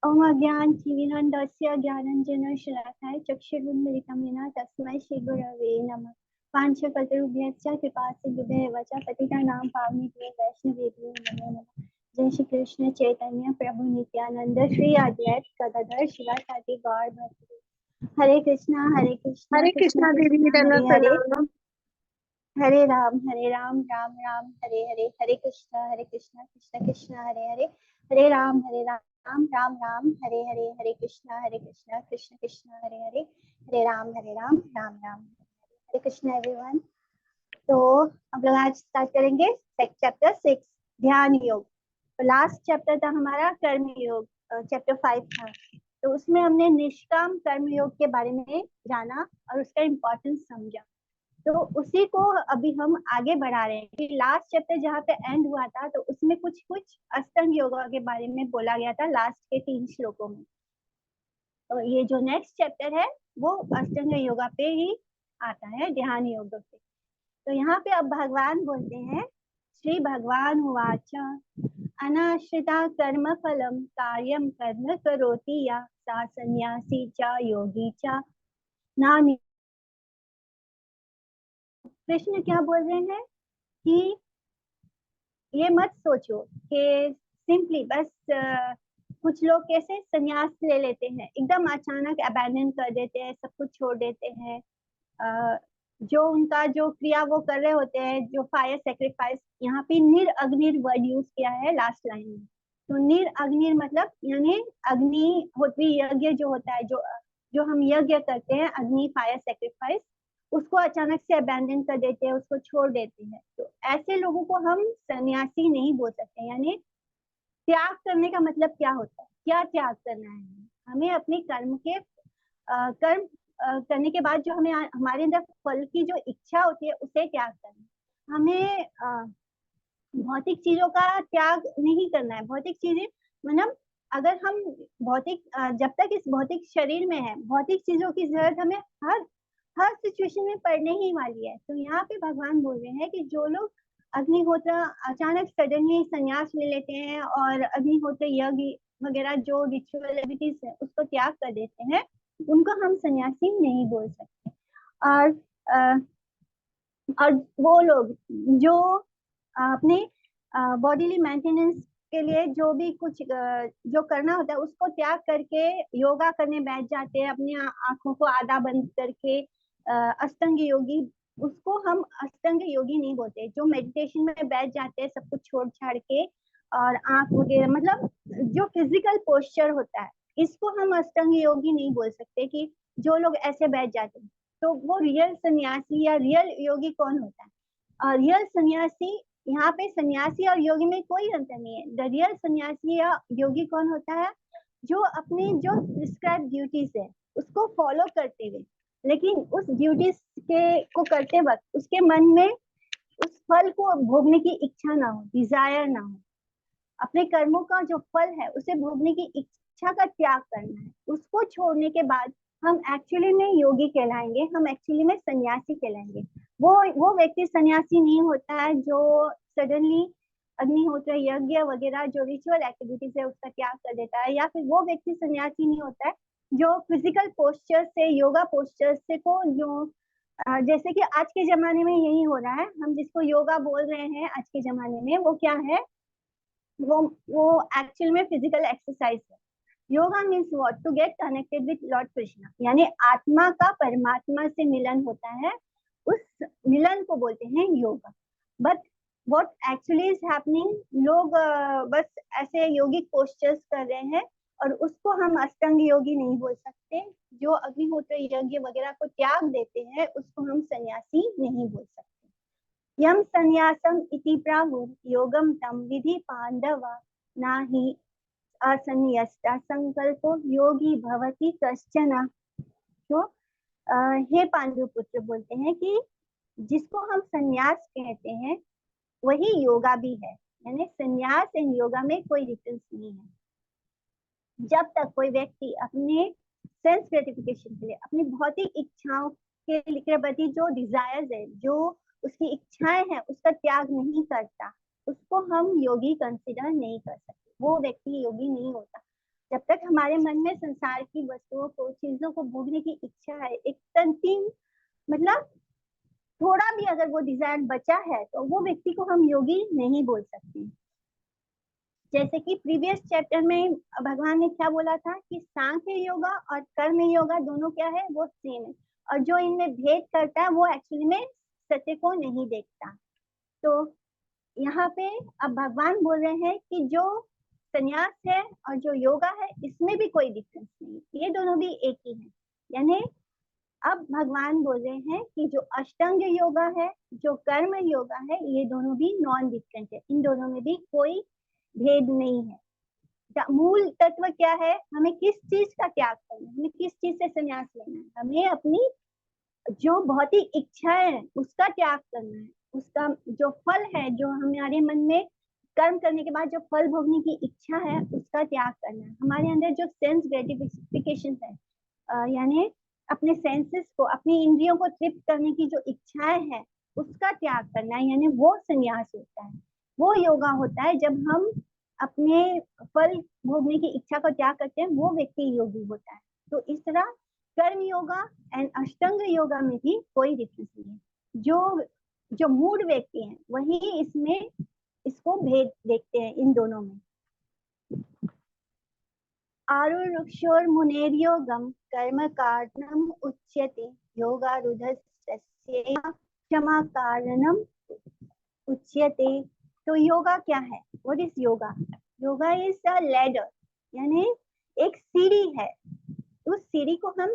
ओम अज्ञानतिमिरन्धस्य ज्ञानाञ्जनशलाकया चक्षुरुन्मीलितं येन तस्मै श्रीगुरवे नमः। वाञ्छकल्पतरुभ्यश्च कृपासिन्धुभ्येव च पतितानां पावनेभ्यो वैष्णवेभ्यो नमो नमः। जय श्री कृष्ण चैतन्य प्रभु नित्यानंद श्री अद्वैत गदाधर शिवासादि गौर भक्तवृंद। हरे कृष्णा हरे कृष्ण कृष्णा दीदी कृष्णा नित्यानंद हरे हरे, प्रणाम। हरे राम राम राम हरे हरे, हरे कृष्णा कृष्ण कृष्ण हरे हरे, हरे राम राम राम हरे हरे, हरे कृष्णा कृष्ण कृष्ण हरे हरे, हरे राम राम राम हरे कृष्णा एवरीवन। तो हम लोग आज स्टार्ट करेंगे चैप्टर 6 ध्यान योग। तो लास्ट चैप्टर था हमारा कर्म योग, चैप्टर 5 था। तो उसमें हमने निष्काम कर्म योग के बारे में जाना और उसका इम्पोर्टेंस समझा। तो उसी को अभी हम आगे बढ़ा रहे हैं कि लास्ट चैप्टर जहाँ पे एंड हुआ था तो उसमें कुछ अष्टांग योगा के बारे में बोला गया था लास्ट के 3 श्लोकों में। तो ये जो नेक्स्ट चैप्टर है वो अष्टांग योगा पे ही आता है, ध्यान योग पे। तो यहाँ पे अब भगवान बोलते हैं, श्री भगवान उवाच अनाश्रिता कर्म फलम कार्यम कर्म करोति या सा सन्यासी च योगी च नानि। कृष्ण क्या बोल रहे हैं कि ये मत सोचो कि सिंपली बस कुछ लोग कैसे संन्यास ले लेते हैं, एकदम अचानक अबैंडन कर देते हैं, सब कुछ छोड़ देते हैं। जो उनका जो क्रिया वो कर रहे होते हैं, जो फायर सेक्रीफाइस, यहाँ पे निर अग्निर वर्ड यूज किया है लास्ट लाइन में। तो निर अग्निर मतलब यानी अग्निहोत्री यज्ञ जो होता है, जो जो हम यज्ञ करते हैं, अग्नि फायर सेक्रीफाइस, उसको अचानक से अबैंडन कर देते हैं, उसको छोड़ देते हैं। तो ऐसे लोगों को हम सन्यासी नहीं बोल सकते। यानी त्याग करने का मतलब क्या होता है, क्या त्याग करना है? हमें अपने कर्म के कर्म करने के बाद जो हमें हमारे अंदर फल की जो इच्छा होती है उसे त्याग करना है। हमें भौतिक चीजों का त्याग नहीं करना है। भौतिक चीजें मतलब अगर हम भौतिक जब तक इस भौतिक शरीर में है, भौतिक चीजों की जरूरत हमें हर हर सिचुएशन में पड़ने ही वाली है। तो यहाँ पे भगवान बोल रहे हैं कि जो लोग अग्निहोत्र अचानक सडनली संन्यास ले लेते हैं और अग्निहोत्र यज्ञ वगैरह जो रिचुअल एक्टिविटीज है उसको त्याग कर देते हैं, उनको हम सन्यासी नहीं बोल सकते। और और वो लोग जो अपने बॉडीली मेंटेनेंस के लिए जो भी कुछ जो करना होता है उसको त्याग करके योगा करने बैठ जाते हैं, अपनी आंखों को आधा बंद करके अष्टांग योगी, उसको हम अष्टांग योगी नहीं बोलते। जो मेडिटेशन में बैठ जाते हैं सब कुछ छोड़ छाड़ के और आंख वगैरह, मतलब जो फिजिकल पोस्चर होता है, इसको हम अष्टांग योगी नहीं बोल सकते कि जो लोग ऐसे बैठ जाते हैं। तो वो रियल सन्यासी या रियल योगी कौन होता है? रियल सन्यासी, यहाँ पे सन्यासी और योगी में कोई अंतर नहीं है। द रियल सन्यासी या योगी कौन होता है? जो अपनी जो प्रिस्क्राइब ड्यूटीज है उसको फॉलो करते हुए, लेकिन उस ड्यूटीज के को करते वक्त उसके मन में उस फल को भोगने की इच्छा ना हो, डिजायर ना हो। अपने कर्मों का जो फल है उसे भोगने की इच्छा का त्याग करना है। उसको छोड़ने के बाद हम एक्चुअली में योगी कहलाएंगे, हम एक्चुअली में सन्यासी कहलाएंगे। वो व्यक्ति सन्यासी नहीं होता है जो सडनली अग्निहोत्र यज्ञ वगैरह जो रिचुअल एक्टिविटीज है उसका त्याग कर देता है, या फिर वो व्यक्ति सन्यासी नहीं होता है जो फिजिकल पोस्चर से, योगा पोस्चर से को जो जैसे कि आज के जमाने में यही हो रहा है। हम जिसको योगा बोल रहे हैं आज के जमाने में, वो क्या है? वो एक्चुअल में फिजिकल एक्सरसाइज है। Yoga means what? To get connected with lord Krishna, यानी आत्मा का परमात्मा से मिलन होता है, उस मिलन को बोलते हैं yoga. But what actually is happening, लोग बस ऐसे योगिक पोस्चर्स कर रहे हैं और उसको हम अष्टांग योगी नहीं बोल सकते। जो अग्निहोत्र यज्ञ वगैरह को त्याग देते हैं उसको हम सन्यासी नहीं बोल सकते। यम संन्यासम इति प्राहु योगम तम विधि पांडव नाही असन्यस्ता संकल्पो योगी भवति कश्चन। तो हे पांडु पुत्र बोलते हैं कि जिसको हम संन्यास कहते हैं वही योगा भी है। यानी संन्यास एंड योगा में कोई डिफरेंस नहीं है। जब तक कोई व्यक्ति अपने सेंस ग्रेटिफिकेशन के लिए, अपनी भौतिक इच्छाओं के प्रति जो डिजायर्स है, जो उसकी इच्छाएं हैं, उसका त्याग नहीं करता, उसको हम योगी कंसिडर नहीं कर सकते। वो व्यक्ति योगी नहीं होता। जब तक हमारे मन में संसार की वस्तुओं को, चीजों को भोगने की इच्छा है, एक तंतीम मतलब थोड़ा भी अगर वो डिजायर बचा है, तो वो व्यक्ति को हम योगी नहीं बोल सकते। जैसे कि प्रीवियस चैप्टर में भगवान ने क्या बोला था कि सांख्य योगा और कर्म योगा दोनों क्या है, वो सेम है, और जो इनमें भेद करता है वो एक्चुअली में सत्य को नहीं देखता। तो यहाँ पे अब भगवान बोल रहे हैं कि जो संन्यास है और जो योगा है, इसमें भी कोई डिफरेंस नहीं, ये दोनों भी एक ही है। यानी अब भगवान बोल रहे हैं कि जो अष्टांग योगा है, जो कर्म योगा है, ये दोनों भी नॉन डिफरेंट है, इन दोनों में भी कोई भेद नहीं है। मूल तत्व क्या है, हमें किस चीज का त्याग करना है, हमें किस चीज से संन्यास लेना है, हमें अपनी जो भौतिक इच्छाएं है उसका त्याग करना है, उसका जो फल है, जो हमारे मन में कर्म करने के बाद जो फल भोगने की इच्छा है, उसका त्याग करना है। हमारे अंदर जो सेंस ग्रेटिफिकेशन है, यानी अपने सेंसेस को, अपनी इंद्रियों को तृप्त करने की जो इच्छाएं है, उसका त्याग करना है, यानी वो संन्यास होता है, वो योगा होता है। जब हम अपने फल भोगने की इच्छा को त्याग करते हैं, वो व्यक्ति योगी होता है। तो इस तरह कर्म योगा एंड अष्टांग योगा में भी कोई डिफरेंस नहीं है। जो मूड व्यक्ति हैं वही इसमें इसको भेद देखते हैं इन दोनों में। आरुरुक्षोर्मुनेर्योगं कर्म कारणम उच्यते, योगारूढ़स्य क्षमा कारणम उच्यते। तो योगा क्या है, what is yoga? Yoga is a ladder, यानी एक सीढ़ी है। उस सीढ़ी को हम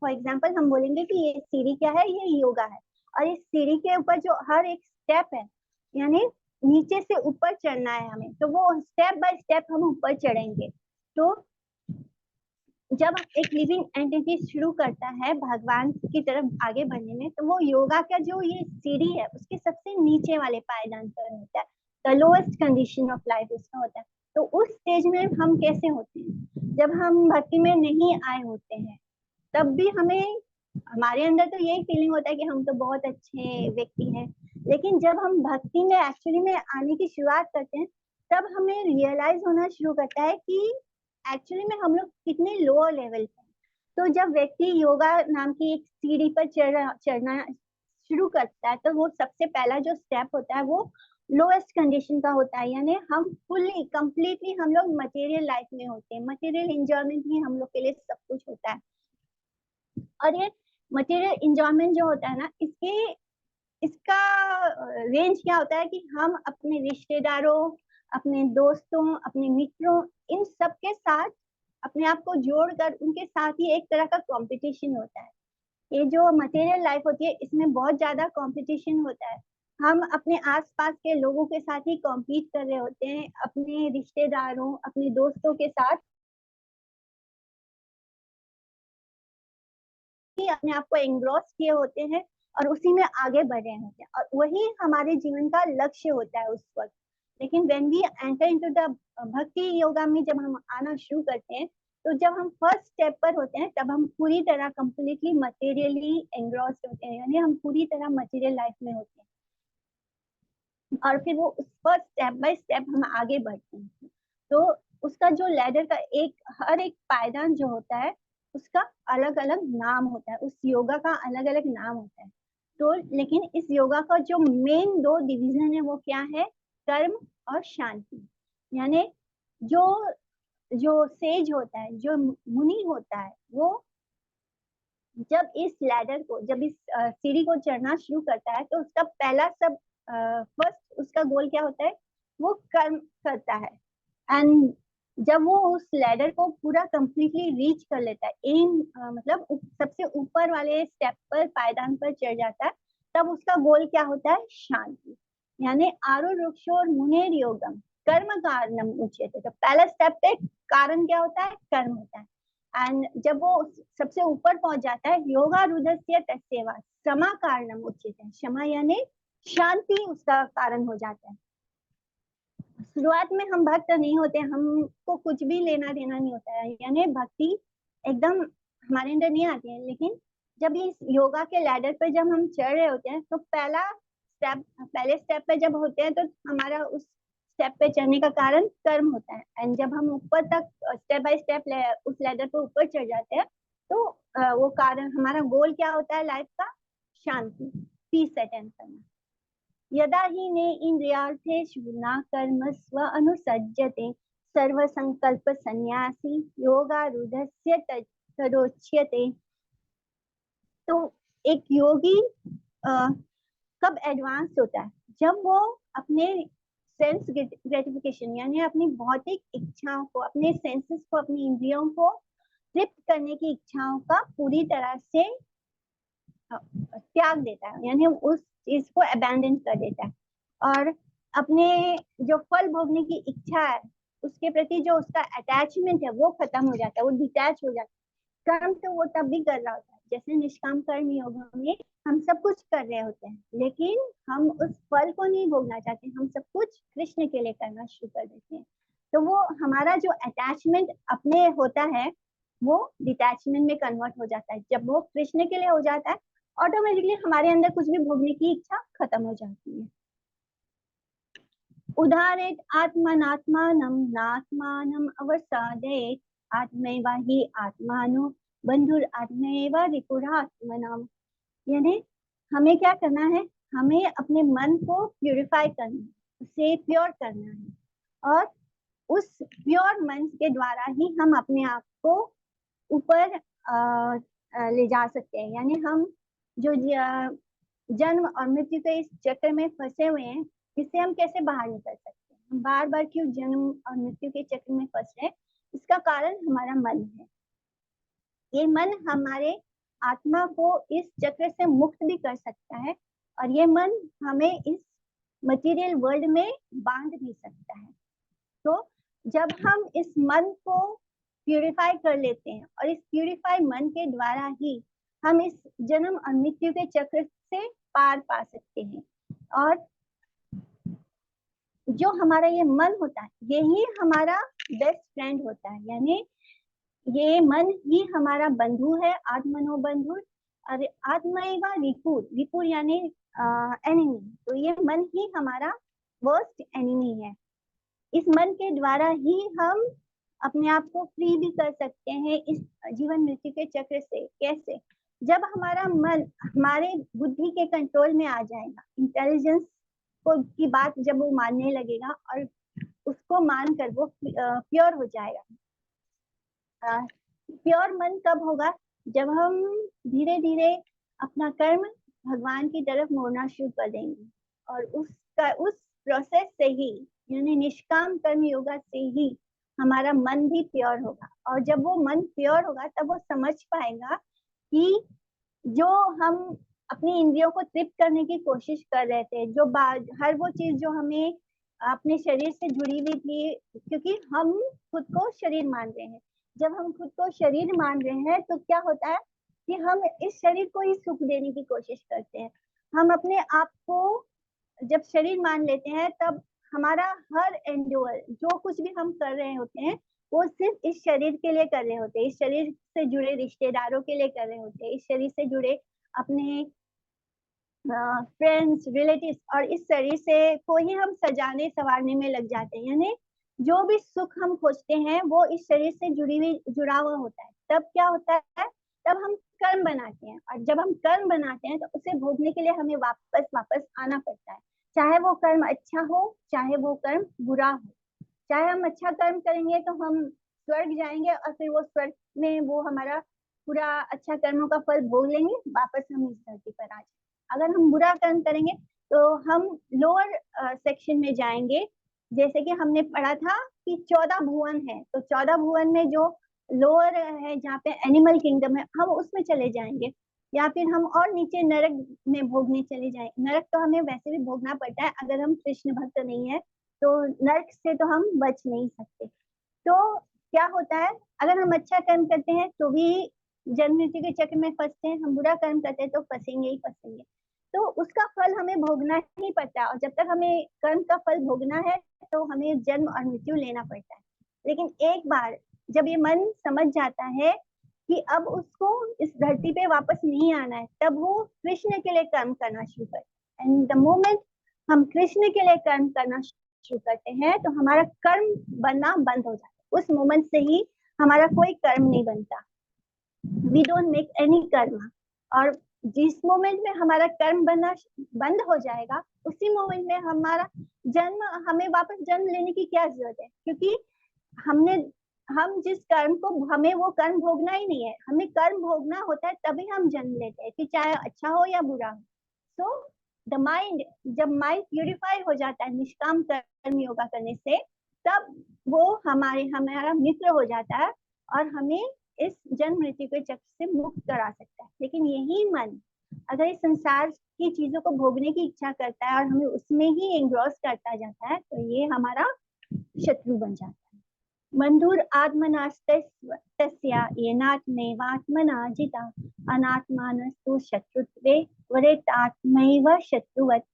फॉर एग्जांपल हम बोलेंगे कि ये सीढ़ी क्या है, ये योगा है। और इस सीढ़ी के ऊपर जो हर एक स्टेप है, यानी नीचे से ऊपर चढ़ना है हमें, तो वो स्टेप बाय स्टेप हम ऊपर चढ़ेंगे। तो जब एक लिविंग एंटिटी शुरू करता है भगवान की तरफ आगे बढ़ने में, तो वो योगा का जो ये सीढ़ी है, उसके सबसे नीचे वाले पायदान पर होता है, the lowest condition of life उसका होता है। तो उस स्टेज में हम कैसे होते हैं, जब हम भक्ति में नहीं आए होते हैं, तब भी हमारे अंदर तो यही फीलिंग होता है कि हम तो बहुत अच्छे व्यक्ति हैं। लेकिन जब हम भक्ति में एक्चुअली में आने की शुरुआत करते हैं, तब हमें रियलाइज होना शुरू करता है कि एक्चुअली में हम लोग कितने लोअर लेवल पे। तो जब व्यक्ति योगा नाम की एक सीढ़ी पर चढ़ना शुरू करता है, तो वो सबसे पहला जो स्टेप होता है वो लोएस्ट कंडीशन का होता है, यानी हम फुल्ली कंप्लीटली हम लोग मटेरियल लाइफ में होते हैं, मटेरियल एंजॉयमेंट ही हम लोग के लिए सब कुछ होता है। और ये मटेरियल एंजॉयमेंट जो होता है ना, इसका रेंज क्या होता है कि हम अपने रिश्तेदारों, अपने दोस्तों, अपने मित्रों, इन सब के साथ अपने आप को जोड़कर उनके साथ ही एक तरह का कंपटीशन होता है। ये जो मटेरियल लाइफ होती है, इसमें बहुत ज्यादा कंपटीशन होता है। हम अपने आसपास के लोगों के साथ ही कॉम्पीट कर रहे होते हैं, अपने रिश्तेदारों, अपने दोस्तों के साथ ही अपने आप को एंग्रॉस किए होते हैं और उसी में आगे बढ़ रहे होते हैं, और वही हमारे जीवन का लक्ष्य होता है उस वक्त। लेकिन when we enter into the bhakti yoga में जब हम आना शुरू करते हैं, तो जब हम फर्स्ट स्टेप पर होते हैं, तब हम पूरी तरह कंप्लीटली मटेरियली एंग्रॉस्ड होते हैं, यानी हम पूरी तरह मटेरियल लाइफ में होते हैं। और फिर वो उस फर्स्ट स्टेप बाय स्टेप हम आगे बढ़ते हैं। तो उसका जो लैडर का हर एक पायदान जो होता है, उसका अलग अलग नाम होता है, उस योगा का अलग अलग नाम होता है। तो लेकिन इस योगा का जो मेन दो डिवीजन है वो क्या है, कर्म और शांति। यानी जो जो सेज होता है, जो मुनि होता है, वो जब इस सीढ़ी को चढ़ना शुरू करता है, तो उसका पहला सब फर्स्ट उसका गोल क्या होता है, वो कर्म करता है। एंड जब वो उस लैडर को पूरा कंप्लीटली रीच कर लेता है, मतलब सबसे ऊपर वाले स्टेप पर, पायदान पर चढ़ जाता है, तब उसका गोल क्या होता है, शांति। यानी आरुरुक्षोर मुनेर योगम कर्म कारणम उच्यते। तो पहला स्टेप पे कारण क्या होता है, कर्म होता है। एंड जब वो सबसे ऊपर पहुंच जाता है, योगा रुदस्य तस्सेवा क्षमा कारणम उच्यते। क्षमा यानी शांति उसका कारण हो जाता है। शुरुआत में हम भक्त नहीं होते, हमको कुछ भी लेना देना नहीं होता है, यानी भक्ति एकदम हमारे अंदर नहीं आती है। लेकिन जब इस योगा के लैडर पर जब हम चढ़ रहे होते हैं, तो पहले स्टेप पे जब होते हैं, तो हमारा उस स्टेप पे चढ़ने का कारण कर्म होता है। एंड जब हम ऊपर तक स्टेप बाय स्टेप उस लैडर पे ऊपर चढ़ जाते हैं तो वो कारण, हमारा गोल क्या होता है लाइफ का? शांति, पीस अटेंड करना। यदा हि ने इंद्रियार्थेषु न कर्म स्व अनुसज्जते सर्व संकल्प संन्यासी योगारूढ़स्य तदोच्यते। तो एक योगी कब एडवांस होता है? जब वो अपने सेंस ग्रेटिफिकेशन यानी अपनी भौतिक इच्छाओं को, अपने सेंसेस को, अपनी इंद्रियों को तृप्त करने की इच्छाओं का पूरी तरह से त्याग देता है, यानी उस चीज को अबैंडन कर देता है और अपने जो फल भोगने की इच्छा है उसके प्रति जो उसका अटैचमेंट है वो खत्म हो जाता है, वो डिटैच हो जाता है। कर्म तो वो तब भी कर रहा होता है, जैसे निष्काम कर्म योग में हम सब कुछ कर रहे होते हैं, लेकिन हम उस फल को नहीं भोगना चाहते, हम सब कुछ कृष्ण के लिए करना शुरू कर देते हैं। तो वो हमारा जो अटैचमेंट अपने होता है वो डिटैचमेंट में कन्वर्ट हो जाता है। जब वो कृष्ण के लिए हो जाता है ऑटोमेटिकली हमारे अंदर कुछ भी भोगने की इच्छा खत्म हो जाती है। उदाहरेत आत्मनात्मानं नात्मानं अवसादेत आत्मैव हि आत्मानो बंधुर आत्मैव रिपुरात्मनाम। यानी हमें क्या करना है? हमें अपने मन को प्यूरिफाई करना है, उसे प्योर करना है और उस प्योर मन के द्वारा ही हम अपने आप को ऊपर ले जा सकते हैं। यानी हम जो जन्म और मृत्यु के इस चक्र में फंसे हुए हैं, इससे हम कैसे बाहर निकल सकते हैं? हम बार बार क्यों जन्म और मृत्यु के चक्र में फंस रहे हैं? इसका कारण हमारा मन है। ये मन हमारे आत्मा को इस चक्र से मुक्त भी कर सकता है और ये मन हमें इस मटेरियल वर्ल्ड में बांध भी सकता है। तो जब हम इस मन को प्यूरिफाई कर लेते हैं और इस प्यूरिफाई मन के द्वारा ही हम इस जन्म और मृत्यु के चक्र से पार पा सकते हैं। और जो हमारा ये मन होता है यही हमारा बेस्ट फ्रेंड होता है, यानी ये मन ही हमारा बंधु है, आत्मनो बंधु। और आत्मैवा रिपुर, रिपुर यानी एनिमी, तो ये मन ही हमारा वर्स्ट एनिमी है। इस मन के द्वारा ही हम अपने आप को फ्री भी कर सकते हैं इस जीवन मृत्यु के चक्र से। कैसे? जब हमारा मन हमारे बुद्धि के कंट्रोल में आ जाएगा, इंटेलिजेंस को की बात जब वो मानने लगेगा और उसको मानकर वो प्योर हो जाएगा। प्योर मन कब होगा? जब हम धीरे धीरे अपना कर्म भगवान की तरफ मोड़ना शुरू कर देंगे और उस प्रोसेस से ही, यानी निष्काम कर्म योगा से ही हमारा मन भी प्योर होगा। और जब वो मन प्योर होगा तब वो समझ पाएगा कि जो हम अपनी इंद्रियों को तृप्त करने की कोशिश कर रहे थे, जो हर वो चीज जो हमें अपने शरीर से जुड़ी हुई थी, क्योंकि हम खुद को शरीर मान रहे हैं। जब हम खुद को शरीर मान रहे हैं तो क्या होता है कि हम इस शरीर को ही सुख देने की कोशिश करते हैं। हम अपने आप को जब शरीर मान लेते हैं तब हमारा हर एंड्योर, जो कुछ भी हम कर रहे होते हैं वो सिर्फ इस शरीर के लिए कर रहे होते हैं, इस शरीर से जुड़े रिश्तेदारों के लिए कर रहे होते हैं, इस शरीर से जुड़े अपने फ्रेंड्स, रिलेटिव्स, और इस शरीर से को ही हम सजाने संवारने में लग जाते हैं। यानी जो भी सुख हम खोजते हैं वो इस शरीर से जुड़ा हुआ होता है। तब क्या होता है? तब हम कर्म बनाते हैं और जब हम कर्म बनाते हैं तो उसे भोगने के लिए हमें वापस आना पड़ता है, चाहे वो कर्म अच्छा हो चाहे वो कर्म बुरा हो। चाहे हम अच्छा कर्म करेंगे तो हम स्वर्ग जाएंगे और फिर वो स्वर्ग में वो हमारा पूरा अच्छा कर्मों का फल भोग लेंगे, वापस हम इस धरती पर आ जाएंगे। अगर हम बुरा कर्म करेंगे तो हम लोअर सेक्शन में जाएंगे। जैसे कि हमने पढ़ा था कि 14 भुवन है, तो 14 भुवन में जो लोअर है जहाँ पे एनिमल किंगडम है, हम उसमें चले जाएंगे या फिर हम और नीचे नरक में भोगने चले जाएंगे। नरक तो हमें वैसे भी भोगना पड़ता है, अगर हम कृष्ण भक्त नहीं है तो नरक से तो हम बच नहीं सकते। तो क्या होता है, अगर हम अच्छा कर्म करते हैं तो भी जन्म मृत्यु के चक्र में फंसते हैं, हम बुरा कर्म करते हैं तो फंसेंगे ही फंसेंगे। तो उसका फल हमें भोगना ही पड़ता है और जब तक हमें कर्म का फल भोगना है तो हमें जन्म और मृत्यु लेना पड़ता है। लेकिन एक बार जब ये मन समझ जाता है कि अब उसको इस धरती पे वापस नहीं आना है, तब वो कृष्ण के लिए कर्म करना शुरू करता है। एंड द मोमेंट हम कृष्ण के लिए कर्म करना शुरू करते हैं तो हमारा कर्म बनना बंद हो जाता है। उस मोमेंट से ही हमारा कोई कर्म नहीं बनता, वी डोंट मेक एनी कर्म। और जिस मोमेंट में हमारा कर्म बनना बंद हो जाएगा, उसी मोमेंट में हमारा जन्म, हमें वापस जन्म लेने की क्या जरूरत है, क्योंकि हमने हम जिस कर्म को, हमें वो कर्म भोगना ही नहीं है। हमें कर्म भोगना होता है तभी हम जन्म लेते हैं, कि चाहे अच्छा हो या बुरा हो। सो द माइंड, जब माइंड प्यूरिफाई हो जाता है निष्काम कर्म योगा करने से, तब वो हमारा मित्र हो जाता है और हमें इस जन्म मृत्यु के चक्र से मुक्त करा सकता है। लेकिन यही मन अगर इस संसार की चीजों को भोगने की इच्छा करता है और हमें उसमें ही एंग्रॉस करता जाता है, तो ये हमारा शत्रु बन जाता है। बंधुर आत्मनास्तस्या येनात्मैवात्मना जिता अनात्मानस्तु शत्रुत्वे वरेतात्मैव शत्रुवत्।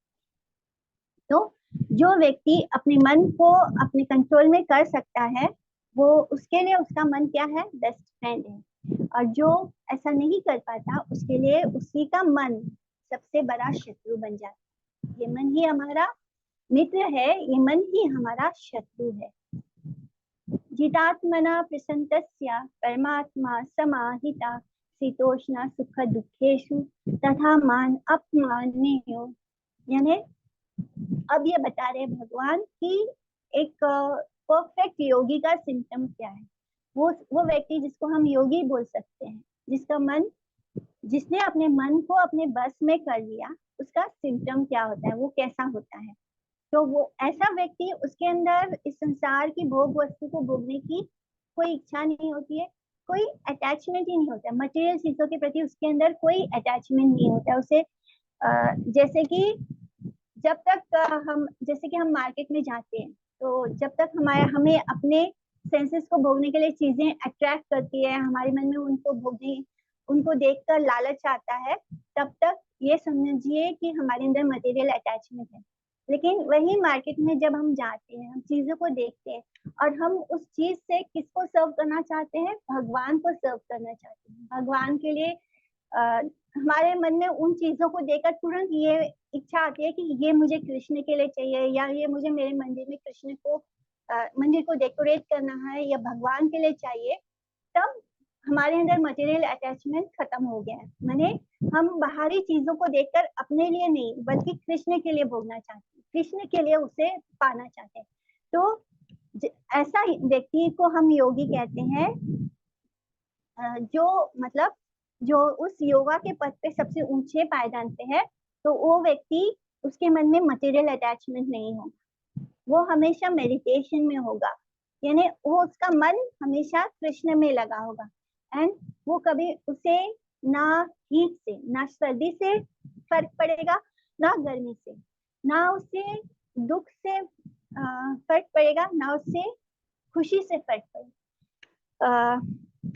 तो जो व्यक्ति अपने मन को अपने कंट्रोल में कर सकता है, वो उसके लिए उसका मन क्या है, बेस्ट फ्रेंड है। और जो ऐसा नहीं कर पाता, उसके लिए उसी का मन सबसे बड़ा शत्रु बन जाता है। ये मन ही हमारा मित्र है, ये मन ही हमारा शत्रु है। जितात्मना प्रसन्नस्य परमात्मा समाहिता शीतोष्ण सुख दुखेषु तथा मान अपमान्यो। यानी अब ये बता रहे भगवान कि एक परफेक्ट योगी का सिम्टम क्या है। वो व्यक्ति जिसको हम योगी बोल सकते हैं, जिसका मन, जिसने अपने मन को अपने बस में कर लिया, उसका सिम्टम क्या होता है, वो कैसा होता है। तो वो ऐसा व्यक्ति, उसके अंदर इस संसार की भोग वस्तु को भोगने की कोई इच्छा नहीं होती है, कोई अटैचमेंट ही नहीं होता है मटेरियल चीजों के प्रति, उसके अंदर कोई अटैचमेंट नहीं होता है उसे। जैसे कि जब तक जैसे कि हम मार्केट में जाते हैं, तो जब तक हमें अपने सेंसेस को भोगने के लिए चीजें अट्रैक्ट करती है, हमारे मन में उनको देखकर लालच आता है, तब तक ये समझिए कि हमारे अंदर मटेरियल अटैचमेंट है। लेकिन वही मार्केट में जब हम जाते हैं, हम चीजों को देखते हैं और हम उस चीज से किसको सर्व करना चाहते हैं, भगवान को सर्व करना चाहते हैं। भगवान के लिए हमारे मन में उन चीजों को देखकर तुरंत ये इच्छा आती है कि ये मुझे कृष्ण के लिए चाहिए, या ये मुझे मेरे मंदिर में कृष्ण को मंदिर को डेकोरेट करना है, या भगवान के लिए चाहिए। तब हमारे अंदर मटेरियल अटैचमेंट खत्म हो गया है। माने हम बाहरी चीजों को देखकर अपने लिए नहीं, बल्कि कृष्ण के लिए भोगना चाहते हैं, कृष्ण के लिए उसे पाना चाहते हैं। तो ऐसा व्यक्ति को हम योगी कहते हैं, जो मतलब जो उस योगा के पद पे सबसे ऊंचे पायदान पे है। तो वो व्यक्ति, उसके मन में मटेरियल अटैचमेंट नहीं होगा, वो हमेशा मेडिटेशन में होगा, यानी वो उसका मन हमेशा कृष्ण में लगा होगा। एंड वो कभी उसे ना हीट से, ना सर्दी से फर्क पड़ेगा, ना गर्मी से, ना उसे दुख से फर्क पड़ेगा, ना उससे खुशी से फर्क पड़ेगा।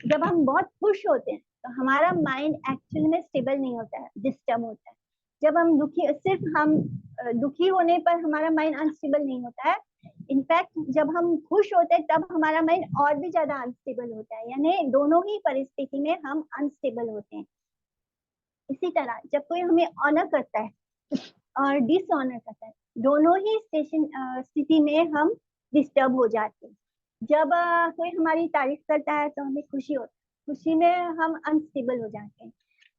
जब हम बहुत खुश होते हैं तो हमारा माइंड एक्चुअली में स्टेबल नहीं होता है, डिस्टर्ब होता है। जब हम दुखी होने पर हमारा माइंड अनस्टेबल नहीं होता है। इनफैक्ट जब हम खुश होते हैं तब हमारा माइंड और भी ज्यादा अनस्टेबल होता है, यानी दोनों ही परिस्थिति में हम अनस्टेबल होते हैं। इसी तरह जब कोई हमें ऑनर करता है और डिसऑनर करता है, दोनों ही स्थिति में हम डिस्टर्ब हो जाते हैं। जब कोई हमारी तारीफ करता है तो हमें खुशी होती है, खुशी में हम अनस्टेबल हो जाते हैं।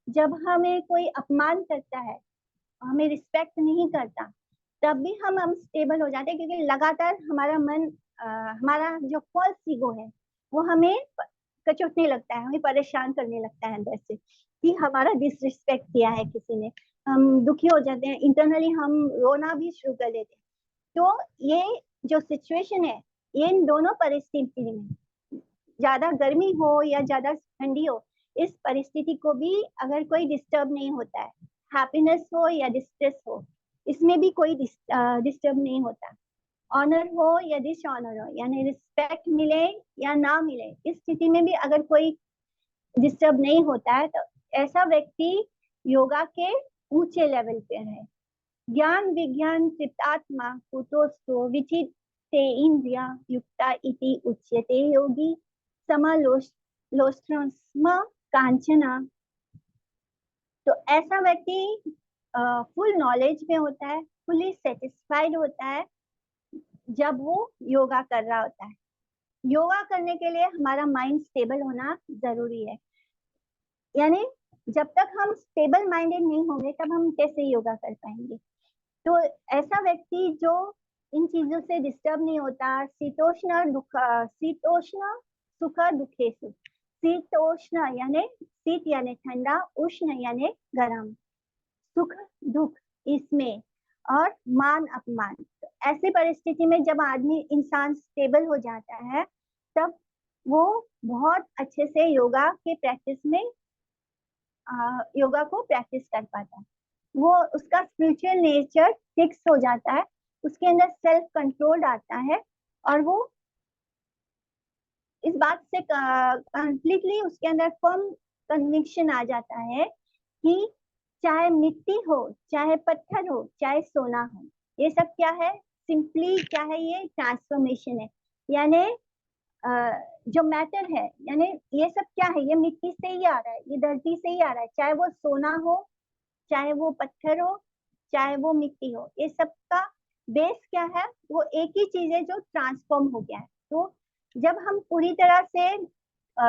जब हमें कोई अपमान करता है, हमें रिस्पेक्ट नहीं करता, तब भी हम अनस्टेबल हो जाते हैं, क्योंकि लगातार हमारा मन, हमारा जो फॉल्स ईगो है, वो हमें कचोटने लगता है, हमें परेशान करने लगता है अंदर से, कि हमारा डिसरिस्पेक्ट किया है किसी ने। हम दुखी हो जाते हैं, इंटरनली हम रोना भी शुरू कर देते हैं। तो ये जो सिचुएशन है, ये इन दोनों परिस्थिति में, ज्यादा गर्मी हो या ज्यादा ठंडी हो, इस परिस्थिति को भी अगर कोई डिस्टर्ब नहीं होता है, हैप्पीनेस हो या डिस्ट्रेस हो, इसमें भी कोई डिस्टर्ब नहीं होता। ऑनर हो या डिसऑनर हो, यानी रिस्पेक्ट मिले या ना मिले, इस स्थिति में भी अगर कोई डिस्टर्ब नहीं होता है, तो ऐसा व्यक्ति योगा के ऊंचे लेवल पे है। ज्ञान विज्ञान चित्तात्मा कुतोस्तो विचिते इंद्रिया युक्ता इति उच्यते योगी समलोष्टस्म कांचना। तो ऐसा व्यक्ति फुल नॉलेज में होता है, फुली सेटिस्फाइड होता है, जब वो योगा कर रहा होता है। योगा करने के लिए हमारा माइंड स्टेबल होना जरूरी है। यानी जब तक हम स्टेबल माइंडेड नहीं होंगे तब हम कैसे योगा कर पाएंगे। तो ऐसा व्यक्ति जो इन चीजों से डिस्टर्ब नहीं होता, शीतोष्ण सुख दुखेशु। शीतोष्ण यानी शीत यानी ठंडा, उष्ण यानी गर्म, सुख दुख इसमें, और मान अपमान। तो ऐसी परिस्थिति में जब आदमी इंसान स्टेबल हो जाता है तब वो बहुत अच्छे से योगा को प्रैक्टिस कर पाता है। वो उसका स्पिरिचुअल नेचर फिक्स हो जाता है, उसके अंदर सेल्फ कंट्रोल आता है, और वो इस बात से कंप्लीटली उसके अंदर फर्म कन्विक्शन आ जाता है कि चाहे मिट्टी हो, चाहे पत्थर हो, चाहे सोना हो, ये सब क्या है, सिंपली क्या है, ये ट्रांसफॉर्मेशन है। यानी जो मैटर है, यानी ये सब क्या है, ये मिट्टी से ही आ रहा है, ये धरती से ही आ रहा है, चाहे वो सोना हो, चाहे वो पत्थर हो, चाहे वो मिट्टी हो, ये सब का बेस क्या है, वो एक ही चीज है जो ट्रांसफॉर्म हो गया है। तो जब हम पूरी तरह से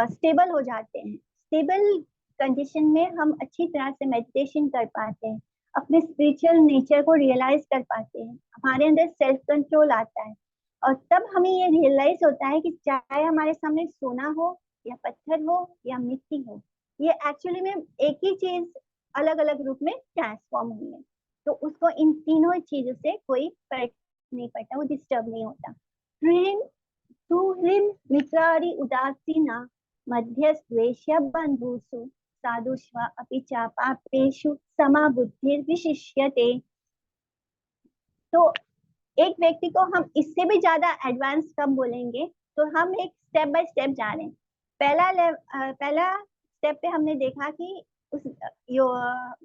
स्टेबल हो जाते हैं, स्टेबल कंडीशन में हम अच्छी तरह से मेडिटेशन कर पाते हैं, अपने स्पिरिचुअल नेचर को रियलाइज कर पाते हैं, हमारे अंदर सेल्फ कंट्रोल आता है, और तब हमें ये रियलाइज होता है कि चाहे हमारे सामने सोना हो या पत्थर हो या मिट्टी हो, ये एक्चुअली में एक ही चीज अलग अलग रूप में ट्रांसफॉर्म हुई है। तो उसको इन तीनों चीजों से कोई फर्क नहीं पड़ता, वो डिस्टर्ब नहीं होता। सुहृन् मित्रारि उदासीना मध्यस्त्वेष्य बन्धुषु साधुष्व अपि च पापेषु समा बुद्धिर्विशिष्यते। तो एक व्यक्ति को हम इससे भी ज्यादा एडवांस कब बोलेंगे, तो हम एक स्टेप बाय स्टेप जा रहे हैं। पहला स्टेप पे हमने देखा कि उस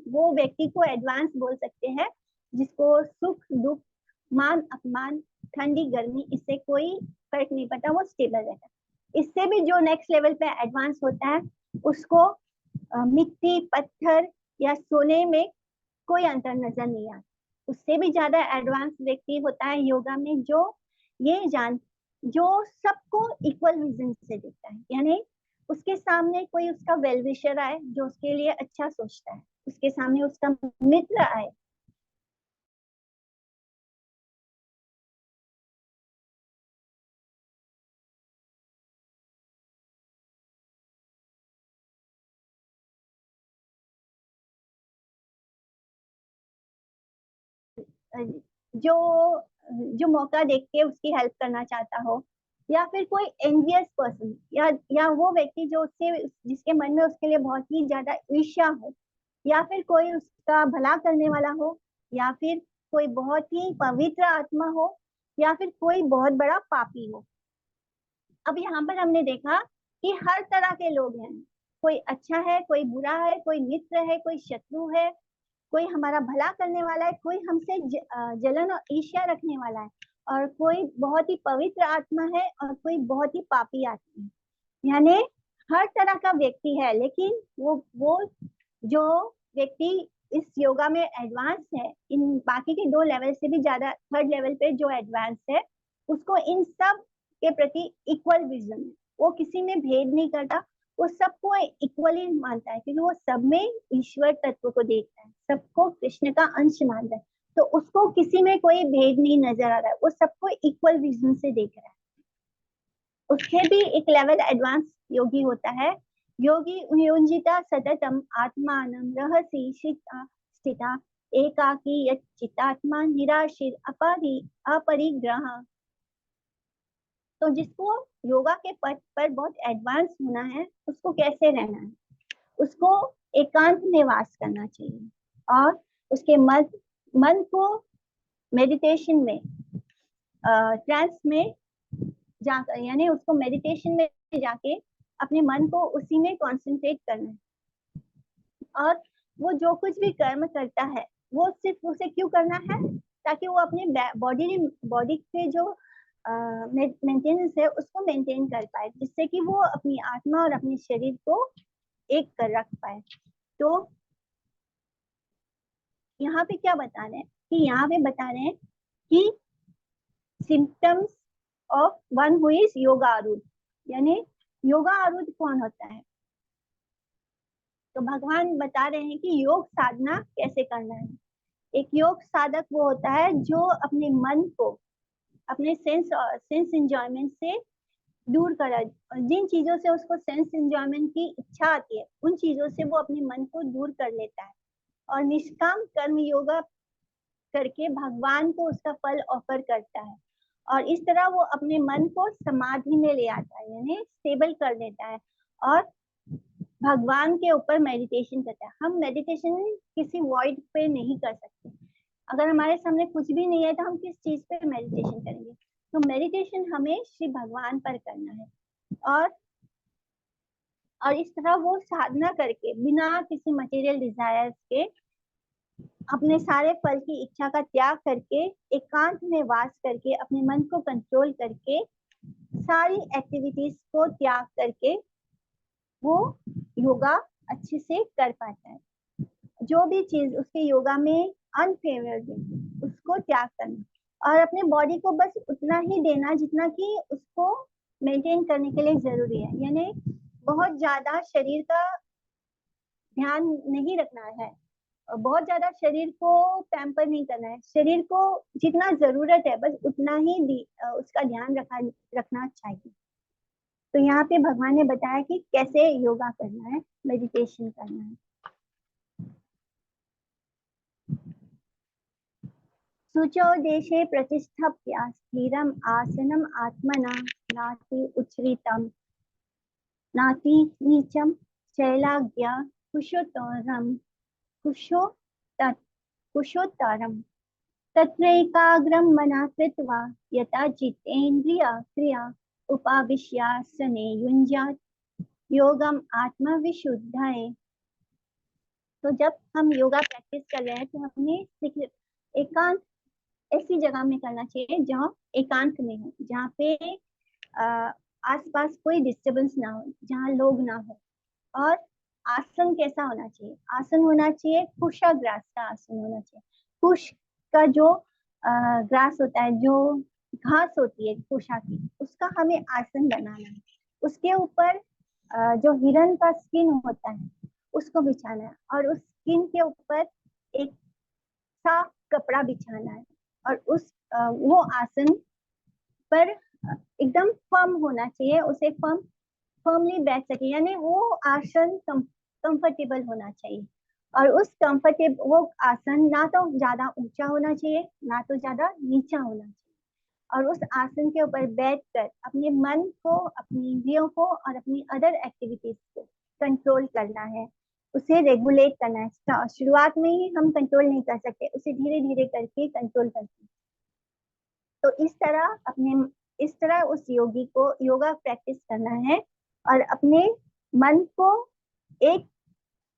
वो व्यक्ति को एडवांस बोल सकते हैं जिसको सुख दुख, मान अपमान, ठंडी गर्मी, इससे कोई फर्क नहीं पड़ता, वो स्टेबल रहता है। इससे भी जो नेक्स्ट लेवल पे एडवांस होता है उसको मिट्टी पत्थर या सोने में कोई अंतर नजर नहीं आता। उससे भी ज्यादा एडवांस व्यक्ति होता है योगा में जो सबको इक्वल विजन से देखता है। यानी उसके सामने कोई उसका वेल विशर आए जो उसके लिए अच्छा सोचता है, उसके सामने उसका मित्र आए, जो जो मौका देख के उसकी हेल्प करना चाहता हो, या फिर कोई एनवियस पर्सन, या वो व्यक्ति जो उससे जिसके मन में उसके लिए बहुत ही ज्यादा ईर्ष्या हो, या फिर कोई उसका भला करने वाला हो, या फिर कोई बहुत ही पवित्र आत्मा हो, या फिर कोई बहुत बड़ा पापी हो। अब यहाँ पर हमने देखा कि हर तरह के लोग हैं, कोई अच्छा है, कोई बुरा है, कोई मित्र है, कोई शत्रु है, कोई हमारा भला करने वाला है, कोई हमसे जलन और ईर्ष्या रखने वाला है, और कोई बहुत ही पवित्र आत्मा है और कोई बहुत ही पापी आत्मा है। यानी हर तरह का व्यक्ति है, लेकिन वो जो व्यक्ति इस योगा में एडवांस है, इन बाकी के दो लेवल से भी ज्यादा थर्ड लेवल पे जो एडवांस है, उसको इन सब के प्रति इक्वल विजन है। वो किसी में भेद नहीं करता, वो सबको इक्वली मानता है, क्योंकि वो सब में ईश्वर तत्व को देखता है, सबको कृष्ण का अंश मानता है। तो उसको किसी में कोई भेद नहीं नजर आ रहा है, वो सबको इक्वल विजन से देख रहा है। उससे भी एक लेवल एडवांस योगी होता है। योगी युंजिता सततम आत्मानं रहसि स्थिता एकाकी यच्चित्तात्मा निराशिर अपरिग्रह। तो जिसको योगा के पथ पर बहुत एडवांस होना है, उसको कैसे रहना है, उसको एकांत में वास करना चाहिए, और उसके मन को मेडिटेशन में ट्रांस में जाकर, यानी उसको मेडिटेशन में जाके अपने मन को उसी में कंसंट्रेट करना है। और वो जो कुछ भी कर्म करता है वो सिर्फ उसे क्यों करना है, ताकि वो अपने बॉडी के जो मेंटेनेंस है उसको मेंटेन कर पाए, जिससे कि वो अपनी आत्मा और अपने शरीर को एक कर रख पाए। तो यहाँ पे क्या बता रहे हैं कि यहाँ पे बता रहे हैं कि symptoms of one who is yoga आरूढ़, यानी योगा आरूढ़ कौन होता है? तो भगवान बता रहे हैं कि योग साधना कैसे करना है। एक योग साधक वो होता है जो अपने मन को अपने सेंस एंजॉयमेंट से दूर करा, जिन चीजों से उसको सेंस एंजॉयमेंट की इच्छा आती है उन चीजों से वो अपने मन को दूर कर लेता है और निष्काम कर्म योगा करके भगवान को उसका फल ऑफर करता है। और इस तरह वो अपने मन को समाधि में ले आता है, यानी स्टेबल कर देता है और भगवान के ऊपर मेडिटेशन करता है। हम मेडिटेशन किसी वॉइड पे नहीं कर सकते। अगर हमारे सामने कुछ भी नहीं है तो हम किस चीज पे मेडिटेशन करेंगे? तो मेडिटेशन हमें श्री भगवान पर करना है और इस तरह वो साधना करके बिना किसी मटेरियल डिजायर्स के अपने सारे फल की इच्छा का त्याग करके एकांत में वास करके अपने मन को कंट्रोल करके सारी एक्टिविटीज को त्याग करके वो योगा अच्छे से कर पाता है। जो भी चीज उसके योगा में अनफेवरेबल उसको त्याग करना और अपने बॉडी को बस उतना ही देना जितना कि उसको मेंटेन करने के लिए जरूरी है, यानी बहुत ज्यादा शरीर का ध्यान नहीं रखना है, बहुत ज्यादा शरीर को पैम्पर नहीं करना है। शरीर को जितना जरूरत है बस उतना ही उसका ध्यान रखना चाहिए। तो यहाँ पे भगवान ने बताया कि कैसे योगा करना है, मेडिटेशन करना है। शुचौ देशे प्रतिष्ठप्य स्थिरम आसनम आत्मना नाति उच्छ्रितम नाति नीचम शैलाज्ञा कुशोत्तरम कुशोत्तरम तत्रैकाग्रं मनः कृत्वा यथा जितेन्द्रिया क्रिया उपाविश्यासने युञ्जात् योगम आत्मविशुद्धाय। तो जब हम योगा प्रैक्टिस कर रहे हैं तो हमें एकांत ऐसी जगह में करना चाहिए जहाँ एकांत में हो, जहाँ पे आसपास कोई डिस्टरबेंस ना हो, जहाँ लोग ना हो। और आसन कैसा होना चाहिए? आसन होना चाहिए कुशाग्रास का आसन होना चाहिए। कुश का जो ग्रास होता है, जो घास होती है कुशा की, उसका हमें आसन बनाना है। उसके ऊपर जो हिरन का स्किन होता है उसको बिछाना है और उस स्किन के ऊपर एक साफ कपड़ा बिछाना है और उस वो आसन पर एकदम फर्म होना चाहिए, उसे फर्मली बैठ सके, यानी वो आसन कंफर्टेबल होना चाहिए। और उस कंफर्टेबल वो आसन ना तो ज्यादा ऊंचा होना चाहिए ना तो ज्यादा नीचा होना चाहिए। और उस आसन के ऊपर बैठकर अपने मन को, अपनी इंद्रियों को और अपनी अदर एक्टिविटीज को कंट्रोल करना है, उसे रेगुलेट करना है। शुरुआत में ही हम कंट्रोल नहीं कर सकते, उसे धीरे धीरे करके कंट्रोल करते हैं। तो इस तरह उस योगी को योगा प्रैक्टिस करना है और अपने मन को एक